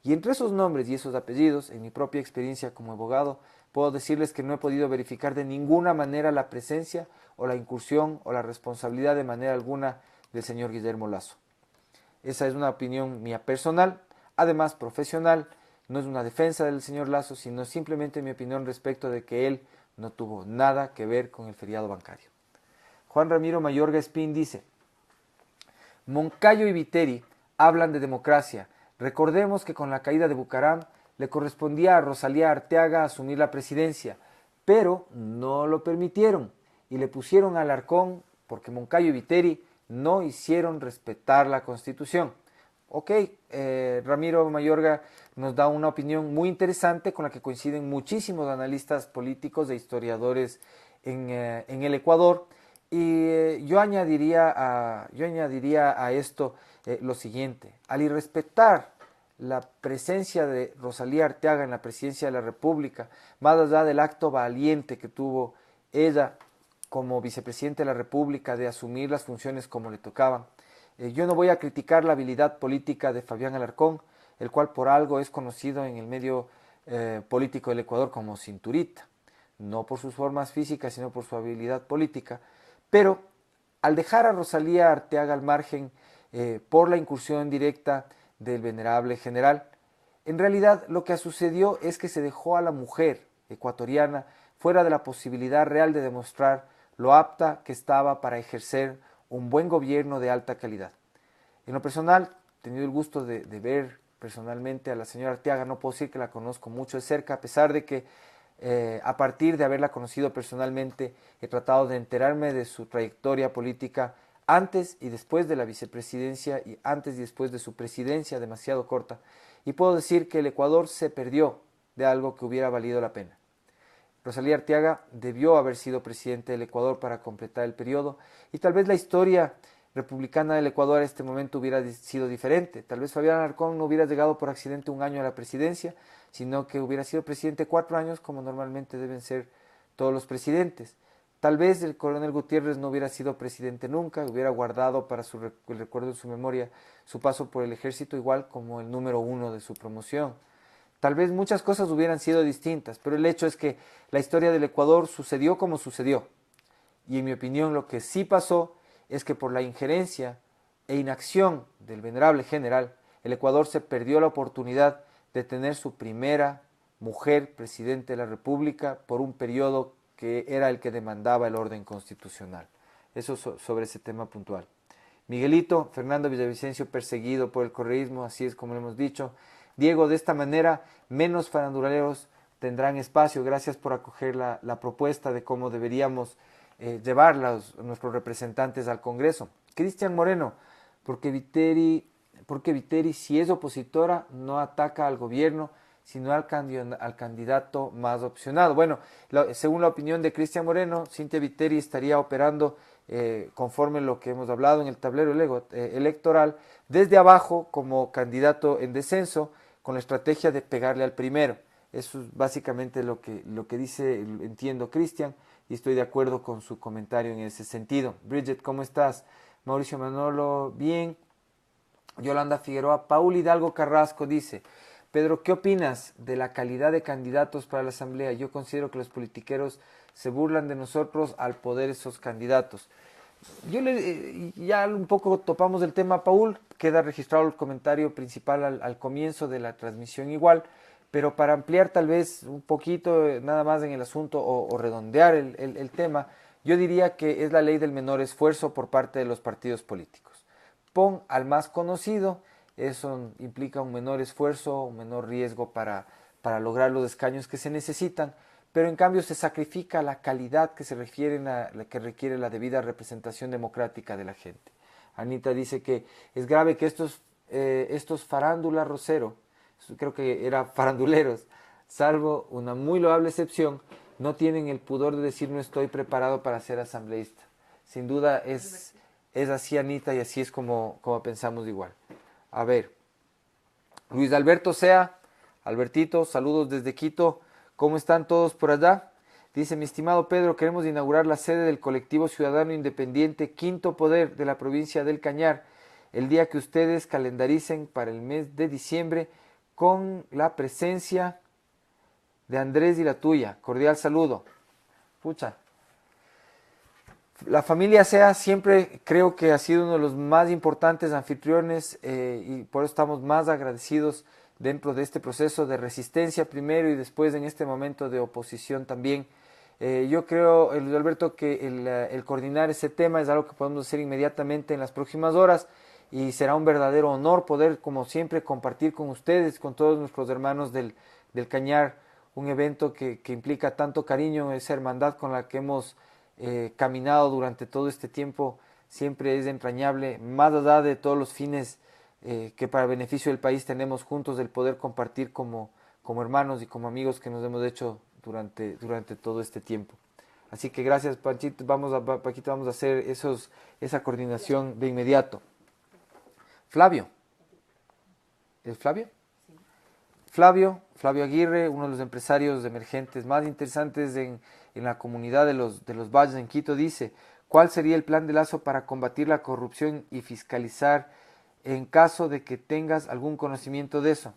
Y entre esos nombres y esos apellidos, en mi propia experiencia como abogado, puedo decirles que no he podido verificar de ninguna manera la presencia o la incursión o la responsabilidad de manera alguna del señor Guillermo Lasso. Esa es una opinión mía personal, además profesional, no es una defensa del señor Lasso, sino simplemente mi opinión respecto de que él no tuvo nada que ver con el feriado bancario. Juan Ramiro Mayorga Espín dice, Moncayo y Viteri hablan de democracia. Recordemos que con la caída de Bucaram le correspondía a Rosalía Arteaga asumir la presidencia, pero no lo permitieron y le pusieron al Alarcón porque Moncayo y Viteri no hicieron respetar la Constitución. Ok, Ramiro Mayorga nos da una opinión muy interesante con la que coinciden muchísimos analistas políticos e historiadores en el Ecuador. Y yo añadiría a esto lo siguiente: al irrespetar la presencia de Rosalía Arteaga en la presidencia de la República, más allá del acto valiente que tuvo ella como vicepresidente de la República de asumir las funciones como le tocaban, yo no voy a criticar la habilidad política de Fabián Alarcón, el cual por algo es conocido en el medio político del Ecuador como cinturita, no por sus formas físicas, sino por su habilidad política. Pero al dejar a Rosalía Arteaga al margen por la incursión directa del venerable general, en realidad lo que sucedió es que se dejó a la mujer ecuatoriana fuera de la posibilidad real de demostrar lo apta que estaba para ejercer un buen gobierno de alta calidad. En lo personal, he tenido el gusto de ver personalmente a la señora Arteaga, no puedo decir que la conozco mucho de cerca, a pesar de que a partir de haberla conocido personalmente, he tratado de enterarme de su trayectoria política antes y después de la vicepresidencia y antes y después de su presidencia demasiado corta. Y puedo decir que el Ecuador se perdió de algo que hubiera valido la pena. Rosalía Arteaga debió haber sido presidente del Ecuador para completar el periodo y tal vez la historia republicana del Ecuador en este momento hubiera sido diferente. Tal vez Fabián Alarcón no hubiera llegado por accidente un año a la presidencia, sino que hubiera sido presidente 4 años como normalmente deben ser todos los presidentes. Tal vez el coronel Gutiérrez no hubiera sido presidente nunca, hubiera guardado para el recuerdo de su memoria su paso por el ejército igual como el número 1 de su promoción. Tal vez muchas cosas hubieran sido distintas, pero el hecho es que la historia del Ecuador sucedió como sucedió. Y en mi opinión lo que sí pasó es que por la injerencia e inacción del venerable general, el Ecuador se perdió la oportunidad de tener su primera mujer presidente de la República por un periodo que era el que demandaba el orden constitucional. Eso sobre ese tema puntual. Miguelito, Fernando Villavicencio perseguido por el correísmo, así es como lo hemos dicho. Diego, de esta manera, menos faranduleros tendrán espacio. Gracias por acoger la propuesta de cómo deberíamos llevar nuestros representantes al Congreso. Cristian Moreno, porque Viteri, si es opositora, no ataca al gobierno, sino al candidato más opcionado. Bueno, según la opinión de Cristian Moreno, Cynthia Viteri estaría operando conforme lo que hemos hablado en el tablero electoral, desde abajo como candidato en descenso, con la estrategia de pegarle al primero. Eso es básicamente lo que dice, entiendo, Cristian, y estoy de acuerdo con su comentario en ese sentido. Bridget, ¿cómo estás? Mauricio Manolo, bien. Yolanda Figueroa, Paul Hidalgo Carrasco dice, Pedro, ¿qué opinas de la calidad de candidatos para la Asamblea? Yo considero que los politiqueros se burlan de nosotros al poder esos candidatos. Ya un poco topamos el tema, Paul, queda registrado el comentario principal al comienzo de la transmisión igual, Pero para ampliar tal vez un poquito nada más en el asunto o redondear el tema, yo diría que es la ley del menor esfuerzo por parte de los partidos políticos. Pon al más conocido, eso implica un menor esfuerzo, un menor riesgo para lograr los escaños que se necesitan, pero en cambio se sacrifica la calidad que se refiere a la que requiere la debida representación democrática de la gente. Anita dice que es grave que estos farándula Rosero, creo que era faranduleros, salvo una muy loable excepción, no tienen el pudor de decir no estoy preparado para ser asambleísta. Sin duda es así, Anita, y así es como pensamos igual. A ver, Luis Alberto Sea, Albertito, saludos desde Quito. ¿Cómo están todos por allá? Dice, mi estimado Pedro, queremos inaugurar la sede del colectivo ciudadano independiente Quinto Poder de la provincia del Cañar el día que ustedes calendaricen para el mes de diciembre con la presencia de Andrés y la tuya. Cordial saludo. Pucha. La familia Sea siempre creo que ha sido uno de los más importantes anfitriones y por eso estamos más agradecidos dentro de este proceso de resistencia primero y después en este momento de oposición también. Yo creo, Luis Alberto, que el coordinar ese tema es algo que podemos hacer inmediatamente en las próximas horas y será un verdadero honor poder, como siempre, compartir con ustedes, con todos nuestros hermanos del Cañar, un evento que implica tanto cariño, esa hermandad con la que hemos caminado durante todo este tiempo, siempre es entrañable, más allá de todos los fines que para beneficio del país tenemos juntos, el poder compartir como hermanos y como amigos que nos hemos hecho durante todo este tiempo. Así que gracias, Panchito, Paquito, vamos a hacer esa coordinación de inmediato. Flavio. ¿Es Flavio? Flavio Aguirre, uno de los empresarios emergentes más interesantes en la comunidad de los valles en Quito, dice, ¿cuál sería el plan de Lazo para combatir la corrupción y fiscalizar en caso de que tengas algún conocimiento de eso?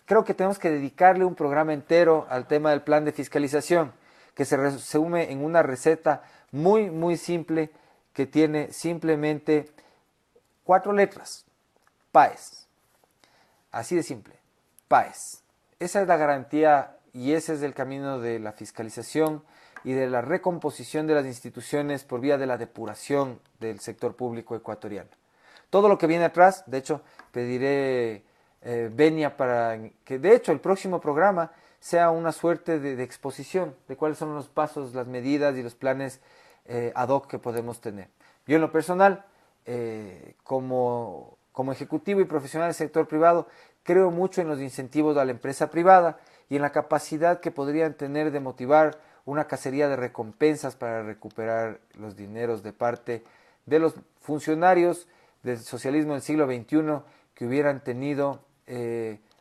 Creo que tenemos que dedicarle un programa entero al tema del plan de fiscalización, que se resume en una receta muy, muy simple que tiene simplemente 4 letras, PAES. Así de simple, PAES. Esa es la garantía y ese es el camino de la fiscalización y de la recomposición de las instituciones por vía de la depuración del sector público ecuatoriano. Todo lo que viene atrás, de hecho, pediré venia para que, de hecho, el próximo programa sea una suerte de exposición de cuáles son los pasos, las medidas y los planes ad hoc que podemos tener. Yo en lo personal, como ejecutivo y profesional del sector privado, creo mucho en los incentivos a la empresa privada y en la capacidad que podrían tener de motivar una cacería de recompensas para recuperar los dineros de parte de los funcionarios del socialismo del siglo XXI que hubieran tenido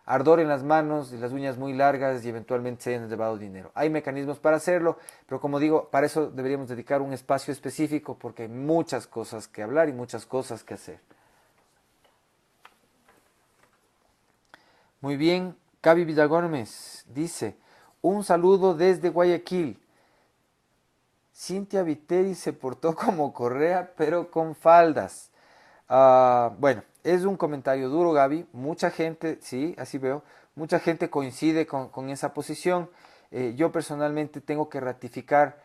ardor en las manos y las uñas muy largas y eventualmente se hayan llevado dinero. Hay mecanismos para hacerlo, pero como digo, para eso deberíamos dedicar un espacio específico porque hay muchas cosas que hablar y muchas cosas que hacer. Muy bien, Cavi Villagómez dice, un saludo desde Guayaquil. Cintia Viteri se portó como Correa, pero con faldas. Bueno, es un comentario duro, Gaby. Mucha gente, sí, así veo, mucha gente coincide con esa posición. Yo personalmente tengo que ratificar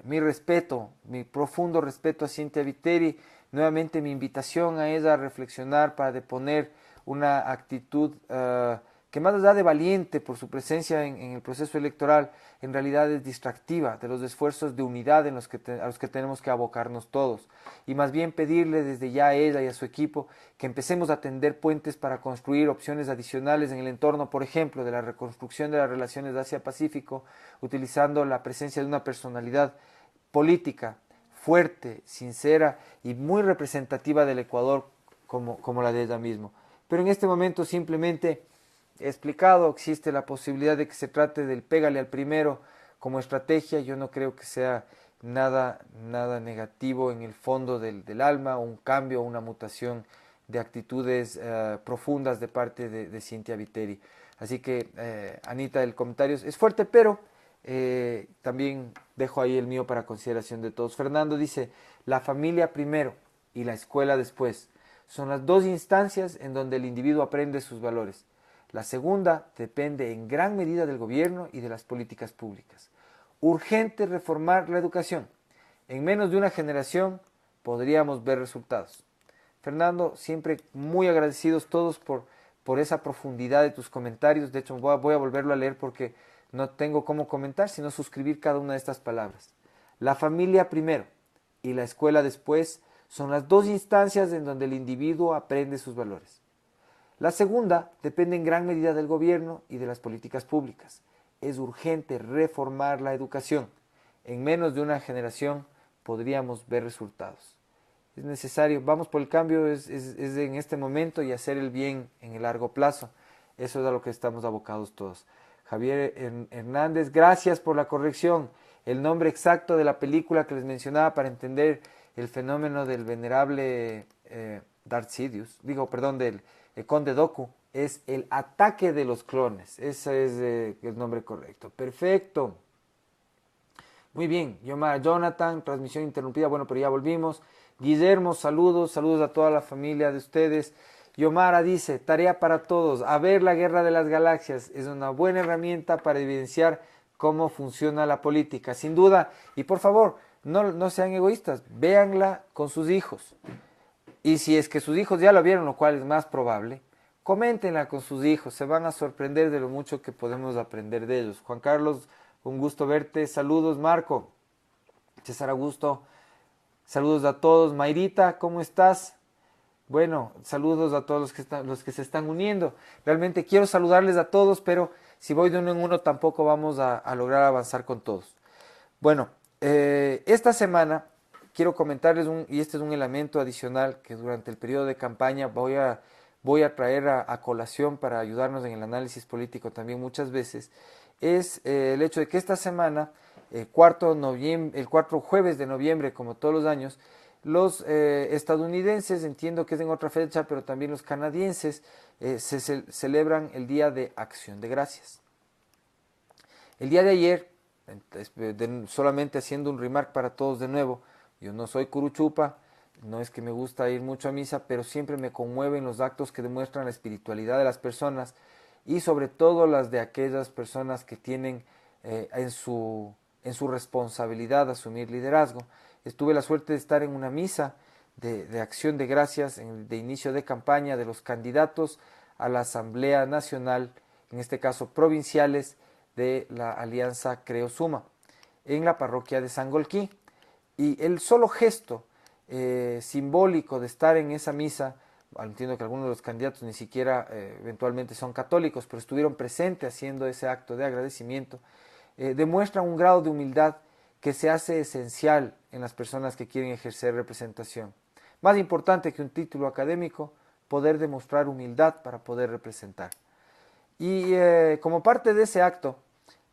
mi respeto, mi profundo respeto a Cintia Viteri. Nuevamente mi invitación a ella a reflexionar para deponer una actitud que más allá de valiente por su presencia en el proceso electoral, en realidad es distractiva de los esfuerzos de unidad a los que tenemos que abocarnos todos. Y más bien pedirle desde ya a ella y a su equipo que empecemos a tender puentes para construir opciones adicionales en el entorno, por ejemplo, de la reconstrucción de las relaciones de Asia-Pacífico, utilizando la presencia de una personalidad política fuerte, sincera y muy representativa del Ecuador como la de ella misma. Pero en este momento simplemente he explicado, existe la posibilidad de que se trate del pégale al primero como estrategia. Yo no creo que sea nada negativo en el fondo del alma, un cambio, una mutación de actitudes profundas de parte de Cintia Viteri. Así que, Anita, el comentario es fuerte, pero también dejo ahí el mío para consideración de todos. Fernando dice, la familia primero y la escuela después. Son las dos instancias en donde el individuo aprende sus valores. La segunda depende en gran medida del gobierno y de las políticas públicas. Urgente reformar la educación. En menos de una generación podríamos ver resultados. Fernando, siempre muy agradecidos todos por esa profundidad de tus comentarios. De hecho, voy a volverlo a leer porque no tengo cómo comentar, sino suscribir cada una de estas palabras. La familia primero y la escuela después son las dos instancias en donde el individuo aprende sus valores. La segunda depende en gran medida del gobierno y de las políticas públicas. Es urgente reformar la educación. En menos de una generación podríamos ver resultados. Es necesario, vamos por el cambio, es en este momento y hacer el bien en el largo plazo. Eso es a lo que estamos abocados todos. Javier Hernández, gracias por la corrección. El nombre exacto de la película que les mencionaba para entender el fenómeno del venerable Darth Sidious, del Conde Dooku, es El ataque de los clones. Ese es el nombre correcto. Perfecto. Muy bien, Jonathan, transmisión interrumpida, bueno, pero ya volvimos. Guillermo, saludos a toda la familia de ustedes. Yomara dice, tarea para todos, a ver la Guerra de las Galaxias, es una buena herramienta para evidenciar cómo funciona la política, sin duda. Y por favor, no sean egoístas, véanla con sus hijos. Y si es que sus hijos ya lo vieron, lo cual es más probable, coméntenla con sus hijos, se van a sorprender de lo mucho que podemos aprender de ellos. Juan Carlos, un gusto verte, saludos Marco, César Augusto, saludos a todos. Mayrita, ¿cómo estás? Bueno, saludos a todos los que se están uniendo. Realmente quiero saludarles a todos, pero si voy de uno en uno tampoco vamos a lograr avanzar con todos. Bueno, esta semana quiero comentarles, y este es un elemento adicional que durante el periodo de campaña voy a traer a colación para ayudarnos en el análisis político también muchas veces, es el hecho de que esta semana, el cuarto jueves de noviembre, como todos los años, los estadounidenses, entiendo que es en otra fecha, pero también los canadienses, celebran el Día de Acción de Gracias. El día de ayer, solamente haciendo un remark para todos de nuevo, yo no soy curuchupa, no es que me gusta ir mucho a misa, pero siempre me conmueven los actos que demuestran la espiritualidad de las personas y sobre todo las de aquellas personas que tienen en su responsabilidad asumir liderazgo. Tuve la suerte de estar en una misa de acción de gracias, de inicio de campaña de los candidatos a la Asamblea Nacional, en este caso provinciales, de la Alianza Creo Suma, en la parroquia de Sangolquí. Y el solo gesto simbólico de estar en esa misa, entiendo que algunos de los candidatos ni siquiera eventualmente son católicos, pero estuvieron presentes haciendo ese acto de agradecimiento, demuestra un grado de humildad que se hace esencial en las personas que quieren ejercer representación. Más importante que un título académico, poder demostrar humildad para poder representar. Y como parte de ese acto,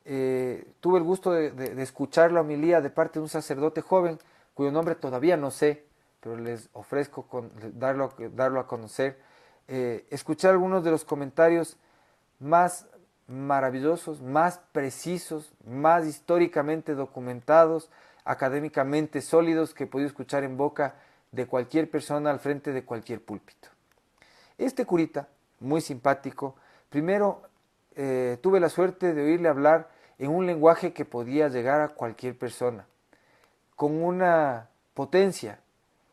tuve el gusto de escuchar la homilía de parte de un sacerdote joven, cuyo nombre todavía no sé, pero les ofrezco darlo a conocer. Escuchar algunos de los comentarios más maravillosos, más precisos, más históricamente documentados, académicamente sólidos que he podido escuchar en boca de cualquier persona al frente de cualquier púlpito. Este curita, muy simpático, primero tuve la suerte de oírle hablar en un lenguaje que podía llegar a cualquier persona, con una potencia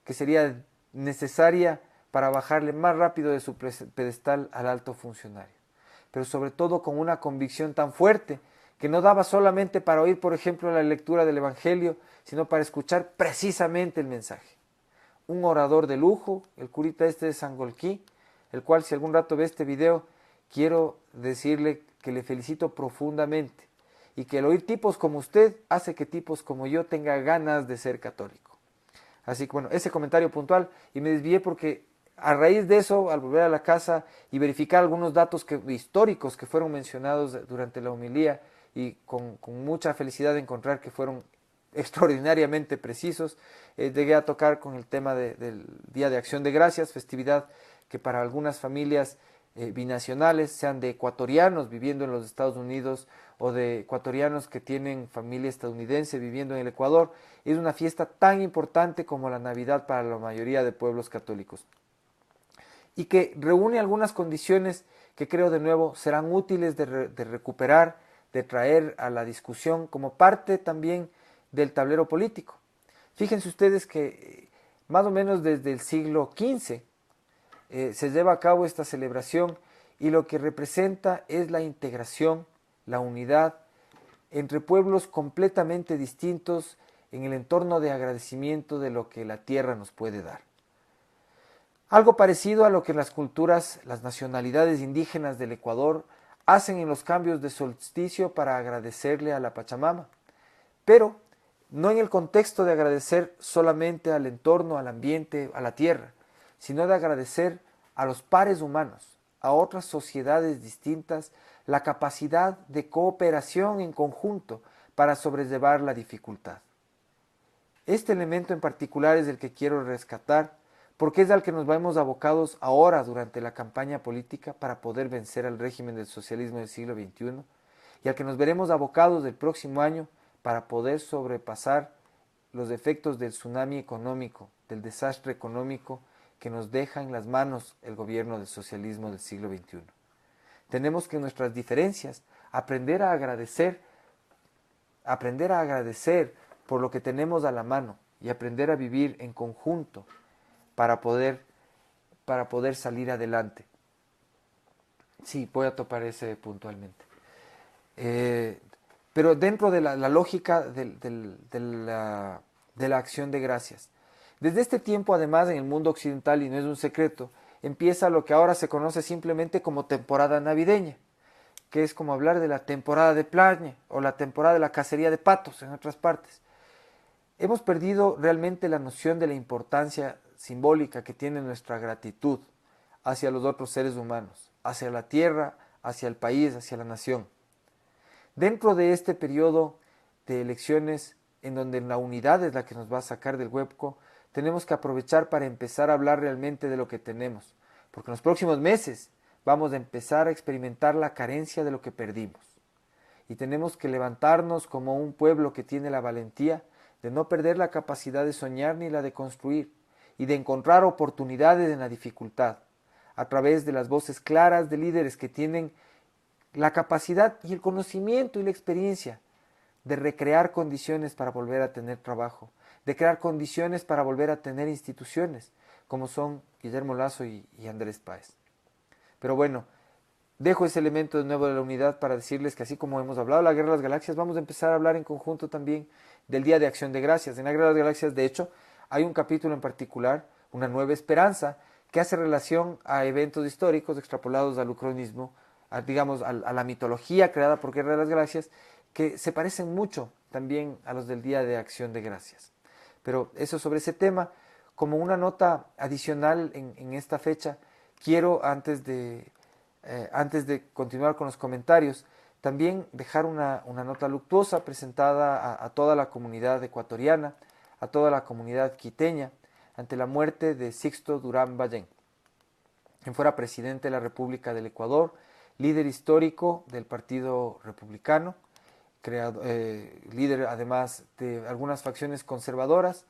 que sería necesaria para bajarle más rápido de su pedestal al alto funcionario, pero sobre todo con una convicción tan fuerte que no daba solamente para oír, por ejemplo, la lectura del Evangelio, sino para escuchar precisamente el mensaje. Un orador de lujo, el curita este de Sangolquí, el cual si algún rato ve este video, quiero decirle que le felicito profundamente y que el oír tipos como usted hace que tipos como yo tenga ganas de ser católico. Así que bueno, ese comentario puntual, y me desvié porque a raíz de eso, al volver a la casa y verificar algunos datos históricos que fueron mencionados durante la homilía, y con mucha felicidad de encontrar que fueron extraordinariamente precisos, llegué a tocar con el tema del Día de Acción de Gracias, festividad que para algunas familias binacionales, sean de ecuatorianos viviendo en los Estados Unidos o de ecuatorianos que tienen familia estadounidense viviendo en el Ecuador, es una fiesta tan importante como la Navidad para la mayoría de pueblos católicos. y que reúne algunas condiciones que creo de nuevo serán útiles de recuperar, de traer a la discusión como parte también del tablero político. Fíjense ustedes que más o menos desde el siglo XV se lleva a cabo esta celebración y lo que representa es la integración, la unidad entre pueblos completamente distintos en el entorno de agradecimiento de lo que la tierra nos puede dar. Algo parecido a lo que las culturas, las nacionalidades indígenas del Ecuador hacen en los cambios de solsticio para agradecerle a la Pachamama, pero no en el contexto de agradecer solamente al entorno, al ambiente, a la tierra, sino de agradecer a los pares humanos, a otras sociedades distintas, la capacidad de cooperación en conjunto para sobrellevar la dificultad. Este elemento en particular es el que quiero rescatar porque es al que nos vemos abocados ahora durante la campaña política para poder vencer al régimen del socialismo del siglo XXI y al que nos veremos abocados el próximo año para poder sobrepasar los efectos del tsunami económico, del desastre económico que nos deja en las manos el gobierno del socialismo del siglo XXI. Tenemos que en nuestras diferencias aprender a agradecer por lo que tenemos a la mano y aprender a vivir en conjunto para poder salir adelante. Sí, voy a topar ese puntualmente. Pero dentro de la lógica de la acción de gracias. Desde este tiempo, además, en el mundo occidental, y no es un secreto, empieza lo que ahora se conoce simplemente como temporada navideña, que es como hablar de la temporada de plaña o la temporada de la cacería de patos en otras partes. Hemos perdido realmente la noción de la importancia simbólica que tiene nuestra gratitud hacia los otros seres humanos, hacia la tierra, hacia el país, hacia la nación. Dentro de este periodo de elecciones, en donde la unidad es la que nos va a sacar del hueco, tenemos que aprovechar para empezar a hablar realmente de lo que tenemos, porque en los próximos meses vamos a empezar a experimentar la carencia de lo que perdimos. Y tenemos que levantarnos como un pueblo que tiene la valentía de no perder la capacidad de soñar ni la de construir, y de encontrar oportunidades en la dificultad, a través de las voces claras de líderes que tienen la capacidad y el conocimiento y la experiencia de recrear condiciones para volver a tener trabajo, de crear condiciones para volver a tener instituciones, como son Guillermo Lasso y Andrés Páez. Pero bueno, dejo ese elemento de nuevo de la unidad para decirles que así como hemos hablado de la Guerra de las Galaxias, vamos a empezar a hablar en conjunto también del Día de Acción de Gracias. En la Guerra de las Galaxias, de hecho, hay un capítulo en particular, Una Nueva Esperanza, que hace relación a eventos históricos extrapolados al ucronismo, a la mitología creada por Guerra de las Galaxias, que se parecen mucho también a los del Día de Acción de Gracias. Pero eso sobre ese tema. Como una nota adicional en esta fecha, quiero, antes de continuar con los comentarios, también dejar una nota luctuosa presentada a toda la comunidad ecuatoriana, a toda la comunidad quiteña, ante la muerte de Sixto Durán Ballén, quien fuera presidente de la República del Ecuador, líder histórico del Partido Republicano, líder además de algunas facciones conservadoras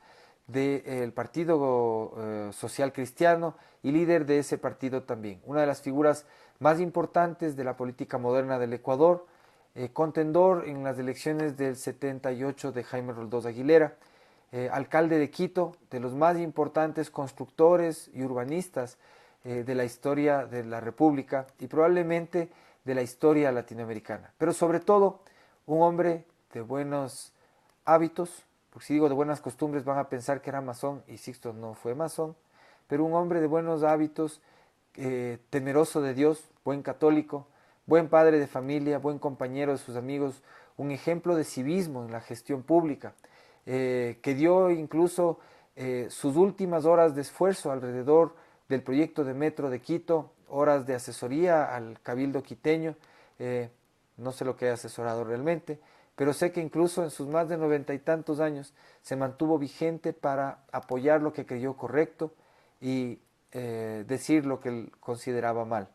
del Partido Social Cristiano y líder de ese partido también. Una de las figuras más importantes de la política moderna del Ecuador, contendor en las elecciones del 78 de Jaime Roldós Aguilera, alcalde de Quito, de los más importantes constructores y urbanistas de la historia de la República y probablemente de la historia latinoamericana. Pero sobre todo, un hombre de buenos hábitos, porque si digo de buenas costumbres van a pensar que era masón y Sixto no fue masón, pero un hombre de buenos hábitos, temeroso de Dios, buen católico, buen padre de familia, buen compañero de sus amigos, un ejemplo de civismo en la gestión pública, que dio incluso sus últimas horas de esfuerzo alrededor del proyecto de metro de Quito, horas de asesoría al cabildo quiteño, no sé lo que he asesorado realmente, pero sé que incluso en sus más de 90 y tantos años se mantuvo vigente para apoyar lo que creyó correcto y decir lo que él consideraba mal.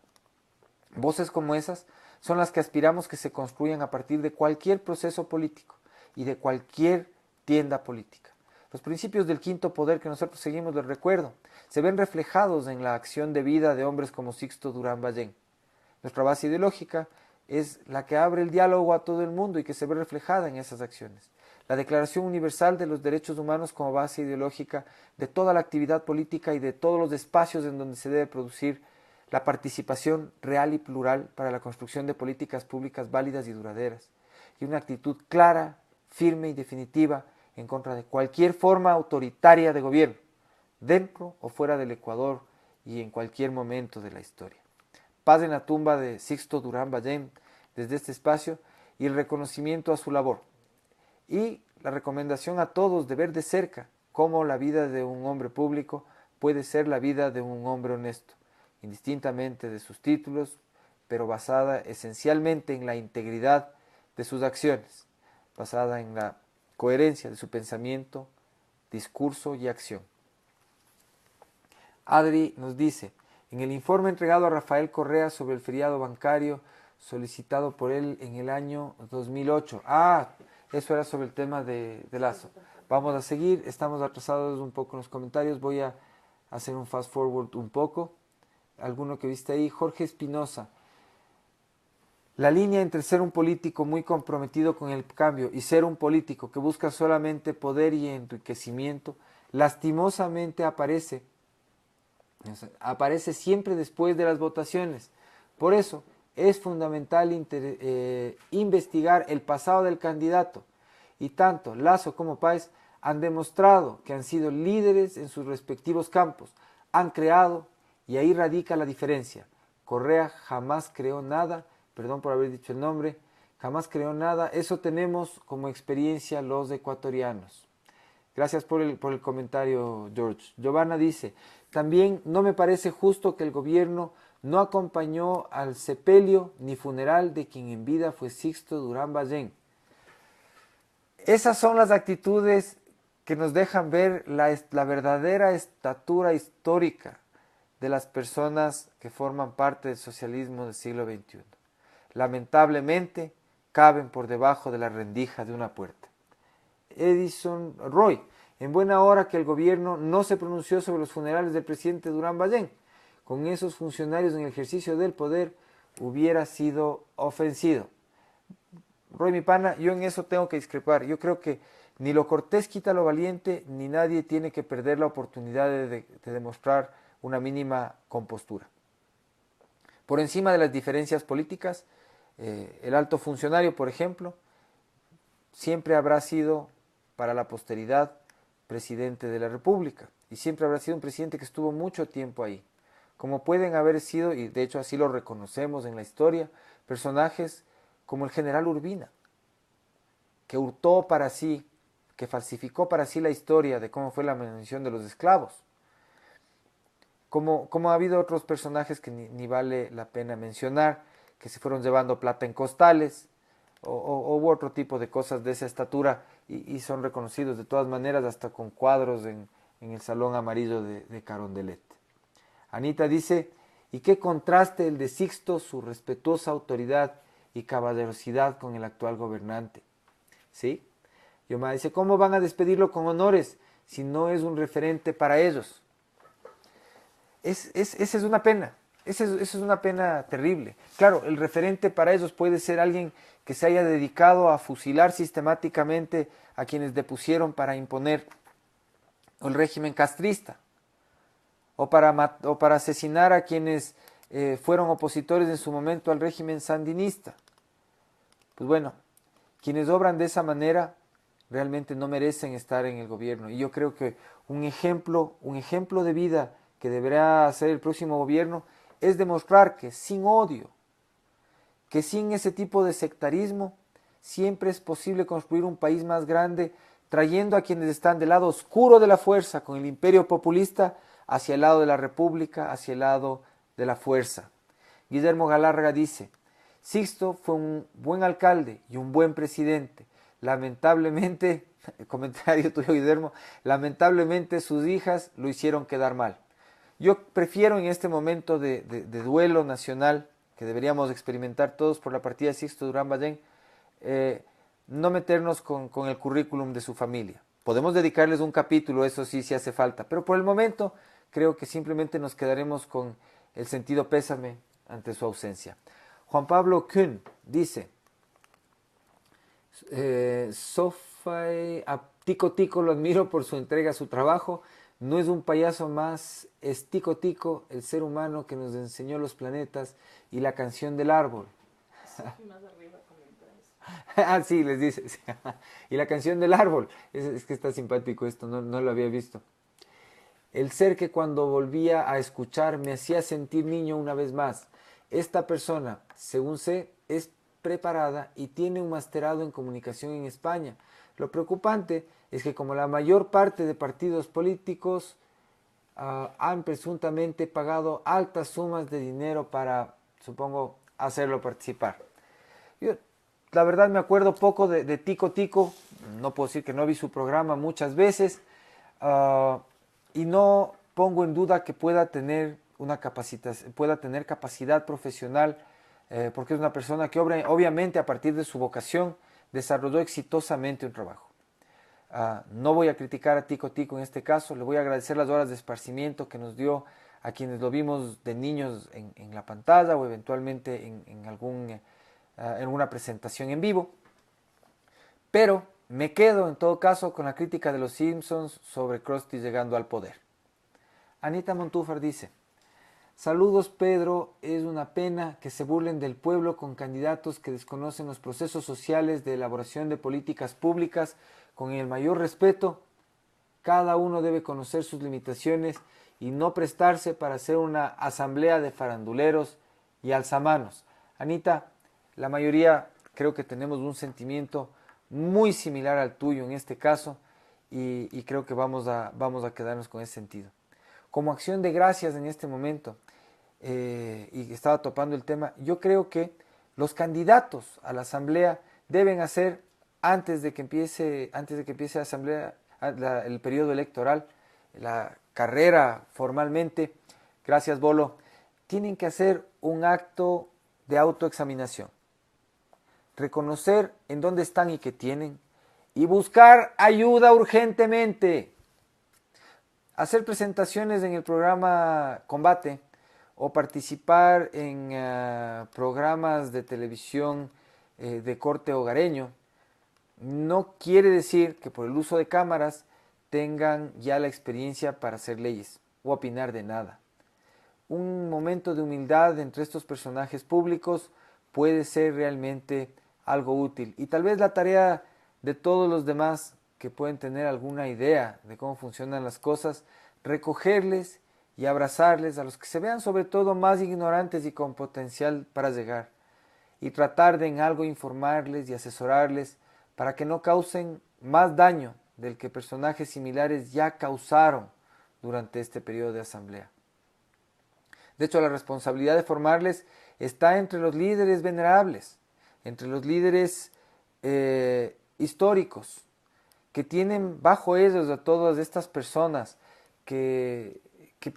Voces como esas son las que aspiramos que se construyan a partir de cualquier proceso político y de cualquier tienda política. Los principios del quinto poder que nosotros seguimos, les recuerdo, se ven reflejados en la acción de vida de hombres como Sixto Durán Ballén. Nuestra base ideológica es la que abre el diálogo a todo el mundo y que se ve reflejada en esas acciones. La Declaración Universal de los Derechos Humanos como base ideológica de toda la actividad política y de todos los espacios en donde se debe producir la participación real y plural para la construcción de políticas públicas válidas y duraderas. Y una actitud clara, firme y definitiva en contra de cualquier forma autoritaria de gobierno, dentro o fuera del Ecuador y en cualquier momento de la historia. Paz en la tumba de Sixto Durán Ballén desde este espacio y el reconocimiento a su labor. Y la recomendación a todos de ver de cerca cómo la vida de un hombre público puede ser la vida de un hombre honesto, indistintamente de sus títulos, pero basada esencialmente en la integridad de sus acciones, basada en la coherencia de su pensamiento, discurso y acción. Adri nos dice, en el informe entregado a Rafael Correa sobre el feriado bancario solicitado por él en el año 2008. Eso era sobre el tema de Lazo. Vamos a seguir, estamos atrasados un poco en los comentarios, voy a hacer un fast forward un poco. Alguno que viste ahí, Jorge Espinosa. La línea entre ser un político muy comprometido con el cambio y ser un político que busca solamente poder y enriquecimiento, lastimosamente aparece siempre después de las votaciones. Por eso es fundamental investigar el pasado del candidato, y tanto Lazo como Páez han demostrado que han sido líderes en sus respectivos campos, han creado, y ahí radica la diferencia. Correa jamás creó nada, perdón por haber dicho el nombre, jamás creó nada, eso tenemos como experiencia los ecuatorianos. Gracias por el comentario, George. Giovanna dice, también no me parece justo que el gobierno no acompañó al sepelio ni funeral de quien en vida fue Sixto Durán Ballén. Esas son las actitudes que nos dejan ver la verdadera estatura histórica de las personas que forman parte del socialismo del siglo XXI. Lamentablemente, caben por debajo de la rendija de una puerta. Edison Roy, en buena hora que el gobierno no se pronunció sobre los funerales del presidente Durán Ballén. Con esos funcionarios en el ejercicio del poder hubiera sido ofensivo. Roy, mi pana, yo en eso tengo que discrepar. Yo creo que ni lo cortés quita lo valiente, ni nadie tiene que perder la oportunidad de demostrar una mínima compostura. Por encima de las diferencias políticas, el alto funcionario, por ejemplo, siempre habrá sido para la posteridad presidente de la República y siempre habrá sido un presidente que estuvo mucho tiempo ahí. Como pueden haber sido, y de hecho así lo reconocemos en la historia, personajes como el general Urbina, que hurtó para sí, que falsificó para sí la historia de cómo fue la manutención de los esclavos. Como ha habido otros personajes que ni vale la pena mencionar, que se fueron llevando plata en costales, o hubo otro tipo de cosas de esa estatura y son reconocidos de todas maneras hasta con cuadros en el Salón Amarillo de Carondelet. Anita dice, y qué contraste el de Sixto, su respetuosa autoridad y caballerosidad con el actual gobernante. ¿Sí? Yoma dice, ¿cómo van a despedirlo con honores si no es un referente para ellos? Esa es una pena. Esa es una pena terrible. Claro, el referente para ellos puede ser alguien que se haya dedicado a fusilar sistemáticamente a quienes depusieron para imponer el régimen castrista, o para asesinar a quienes fueron opositores en su momento al régimen sandinista. Pues bueno, quienes obran de esa manera realmente no merecen estar en el gobierno. Y yo creo que un ejemplo de vida que deberá hacer el próximo gobierno es demostrar que sin odio, que sin ese tipo de sectarismo, siempre es posible construir un país más grande, trayendo a quienes están del lado oscuro de la fuerza, con el imperio populista, hacia el lado de la república, hacia el lado de la fuerza. Guillermo Galárraga dice, Sixto fue un buen alcalde y un buen presidente. Lamentablemente, el comentario tuyo, Guillermo, lamentablemente sus hijas lo hicieron quedar mal. Yo prefiero en este momento de duelo nacional que deberíamos experimentar todos por la partida de Sixto Durán Ballén, no meternos con el currículum de su familia. Podemos dedicarles un capítulo, eso sí, si hace falta, pero por el momento creo que simplemente nos quedaremos con el sentido pésame ante su ausencia. Juan Pablo Kuhn dice, a Tico Tico lo admiro por su entrega a su trabajo, no es un payaso más, es Tico Tico, el ser humano que nos enseñó los planetas y la canción del árbol. Y más arriba comenta eso. Ah, sí, les dice. Y la canción del árbol. Es que está simpático esto, no lo había visto. El ser que cuando volvía a escuchar me hacía sentir niño una vez más. Esta persona, según sé, es preparada y tiene un masterado en comunicación en España. Lo preocupante es que como la mayor parte de partidos políticos han presuntamente pagado altas sumas de dinero para, supongo, hacerlo participar. Yo, la verdad me acuerdo poco de Tico Tico, no puedo decir que no vi su programa muchas veces, y no pongo en duda que pueda tener pueda tener capacidad profesional, porque es una persona que obviamente a partir de su vocación desarrolló exitosamente un trabajo. No voy a criticar a Tico Tico en este caso, le voy a agradecer las horas de esparcimiento que nos dio a quienes lo vimos de niños en la pantalla o eventualmente en alguna presentación en vivo. Pero me quedo en todo caso con la crítica de los Simpsons sobre Krusty llegando al poder. Anita Montúfar dice, saludos Pedro, es una pena que se burlen del pueblo con candidatos que desconocen los procesos sociales de elaboración de políticas públicas. Con el mayor respeto, cada uno debe conocer sus limitaciones y no prestarse para hacer una asamblea de faranduleros y alzamanos. Anita, la mayoría creo que tenemos un sentimiento muy similar al tuyo en este caso y creo que vamos a quedarnos con ese sentido. Como acción de gracias en este momento, y estaba topando el tema, yo creo que los candidatos a la asamblea deben hacer antes de que empiece la asamblea, el periodo electoral, la carrera formalmente, gracias Bolo, tienen que hacer un acto de autoexaminación, reconocer en dónde están y qué tienen y buscar ayuda urgentemente. Hacer presentaciones en el programa Combate o participar en programas de televisión de corte hogareño no quiere decir que por el uso de cámaras tengan ya la experiencia para hacer leyes o opinar de nada. Un momento de humildad entre estos personajes públicos puede ser realmente algo útil y tal vez la tarea de todos los demás que pueden tener alguna idea de cómo funcionan las cosas, recogerles y abrazarles a los que se vean sobre todo más ignorantes y con potencial para llegar y tratar de en algo informarles y asesorarles para que no causen más daño del que personajes similares ya causaron durante este periodo de asamblea. De hecho, la responsabilidad de formarles está entre los líderes venerables, entre los líderes históricos, que tienen bajo ellos a todas estas personas que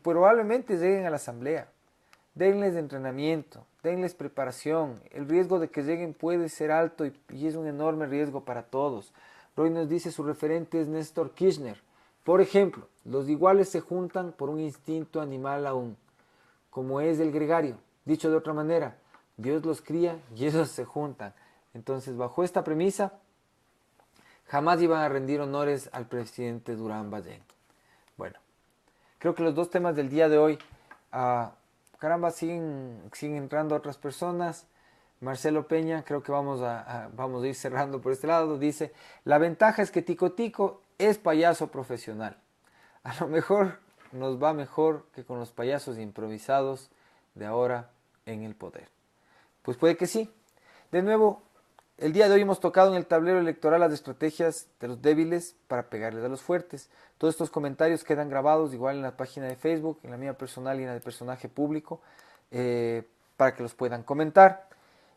probablemente lleguen a la asamblea. Denles entrenamiento, denles preparación. El riesgo de que lleguen puede ser alto y es un enorme riesgo para todos. Roy nos dice su referente es Néstor Kirchner. Por ejemplo, los iguales se juntan por un instinto animal aún, como es el gregario. Dicho de otra manera, Dios los cría y ellos se juntan. Entonces, bajo esta premisa, jamás iban a rendir honores al presidente Durán Ballén. Bueno, creo que los dos temas del día de hoy, caramba, siguen entrando otras personas. Marcelo Peña, creo que vamos a ir cerrando por este lado, dice, la ventaja es que Tico Tico es payaso profesional. A lo mejor nos va mejor que con los payasos improvisados de ahora en el poder. Pues puede que sí. De nuevo, el día de hoy hemos tocado en el tablero electoral las estrategias de los débiles para pegarles a los fuertes. Todos estos comentarios quedan grabados igual en la página de Facebook, en la mía personal y en la de personaje público, para que los puedan comentar.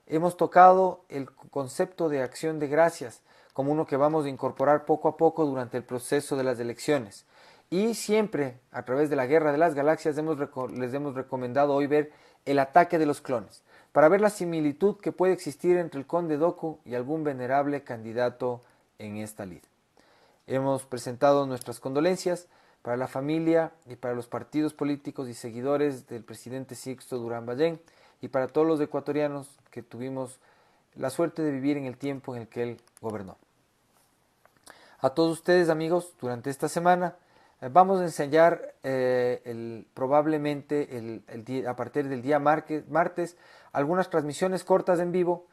Hemos tocado el concepto de acción de gracias como uno que vamos a incorporar poco a poco durante el proceso de las elecciones. Y siempre, a través de la Guerra de las Galaxias, les hemos recomendado hoy ver el ataque de los clones, para ver la similitud que puede existir entre el Conde Dooku y algún venerable candidato en esta lid. Hemos presentado nuestras condolencias para la familia y para los partidos políticos y seguidores del presidente Sixto Durán Ballén y para todos los ecuatorianos que tuvimos la suerte de vivir en el tiempo en el que él gobernó. A todos ustedes, amigos, durante esta semana vamos a ensayar probablemente a partir del día martes algunas transmisiones cortas en vivo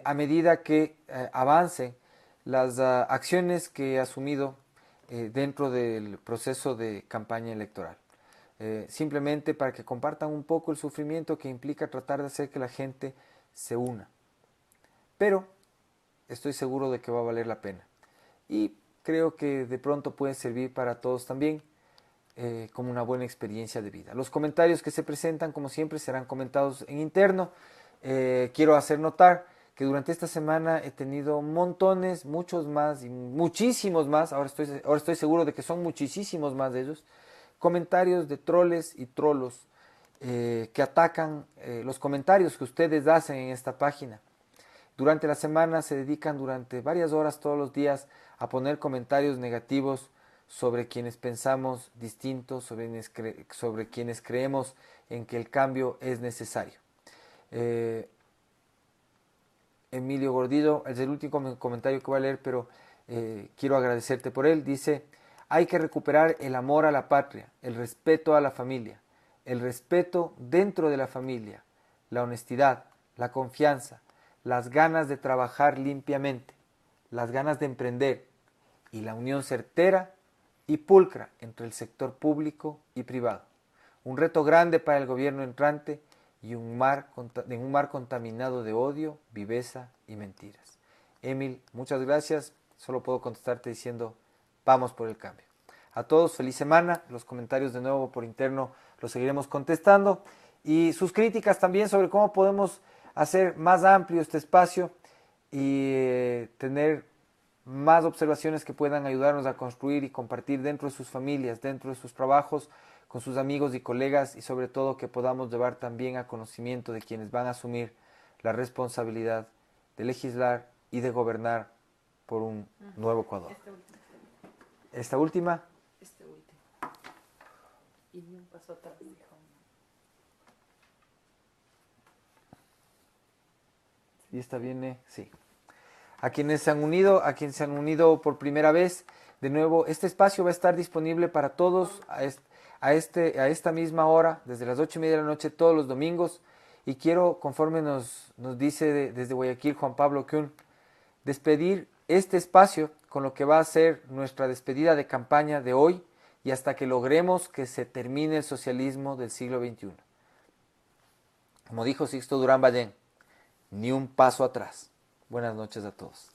a medida que avancen las acciones que he asumido dentro del proceso de campaña electoral. Simplemente para que compartan un poco el sufrimiento que implica tratar de hacer que la gente se una. Pero estoy seguro de que va a valer la pena. Y creo que de pronto puede servir para todos también como una buena experiencia de vida. Los comentarios que se presentan, como siempre, serán comentados en interno. Quiero hacer notar que durante esta semana he tenido montones, muchos más y muchísimos más, ahora estoy seguro de que son muchísimos más de ellos, comentarios de troles y trolos que atacan los comentarios que ustedes hacen en esta página. Durante la semana se dedican durante varias horas todos los días a poner comentarios negativos sobre quienes pensamos distintos, sobre quienes creemos en que el cambio es necesario. Emilio Gordillo, es el último comentario que voy a leer, pero quiero agradecerte por él. Dice, hay que recuperar el amor a la patria, el respeto a la familia, el respeto dentro de la familia, la honestidad, la confianza, las ganas de trabajar limpiamente, las ganas de emprender y la unión certera y pulcra entre el sector público y privado. Un reto grande para el gobierno entrante y en un mar contaminado de odio, viveza y mentiras. Emil, muchas gracias. Solo puedo contestarte diciendo, vamos por el cambio. A todos, feliz semana. Los comentarios de nuevo por interno los seguiremos contestando. Y sus críticas también sobre cómo podemos hacer más amplio este espacio y tener más observaciones que puedan ayudarnos a construir y compartir dentro de sus familias, dentro de sus trabajos, con sus amigos y colegas, y sobre todo que podamos llevar también a conocimiento de quienes van a asumir la responsabilidad de legislar y de gobernar por un nuevo Ecuador. Esta última. Y ni un paso atrás, dijo. Y esta viene, sí. A quienes se han unido por primera vez, de nuevo, este espacio va a estar disponible para todos a esta misma hora, desde las 8:30 de la noche, todos los domingos. Y quiero, conforme nos dice desde Guayaquil Juan Pablo Kuhn, despedir este espacio con lo que va a ser nuestra despedida de campaña de hoy y hasta que logremos que se termine el socialismo del siglo XXI. Como dijo Sixto Durán Ballén, ni un paso atrás. Buenas noches a todos.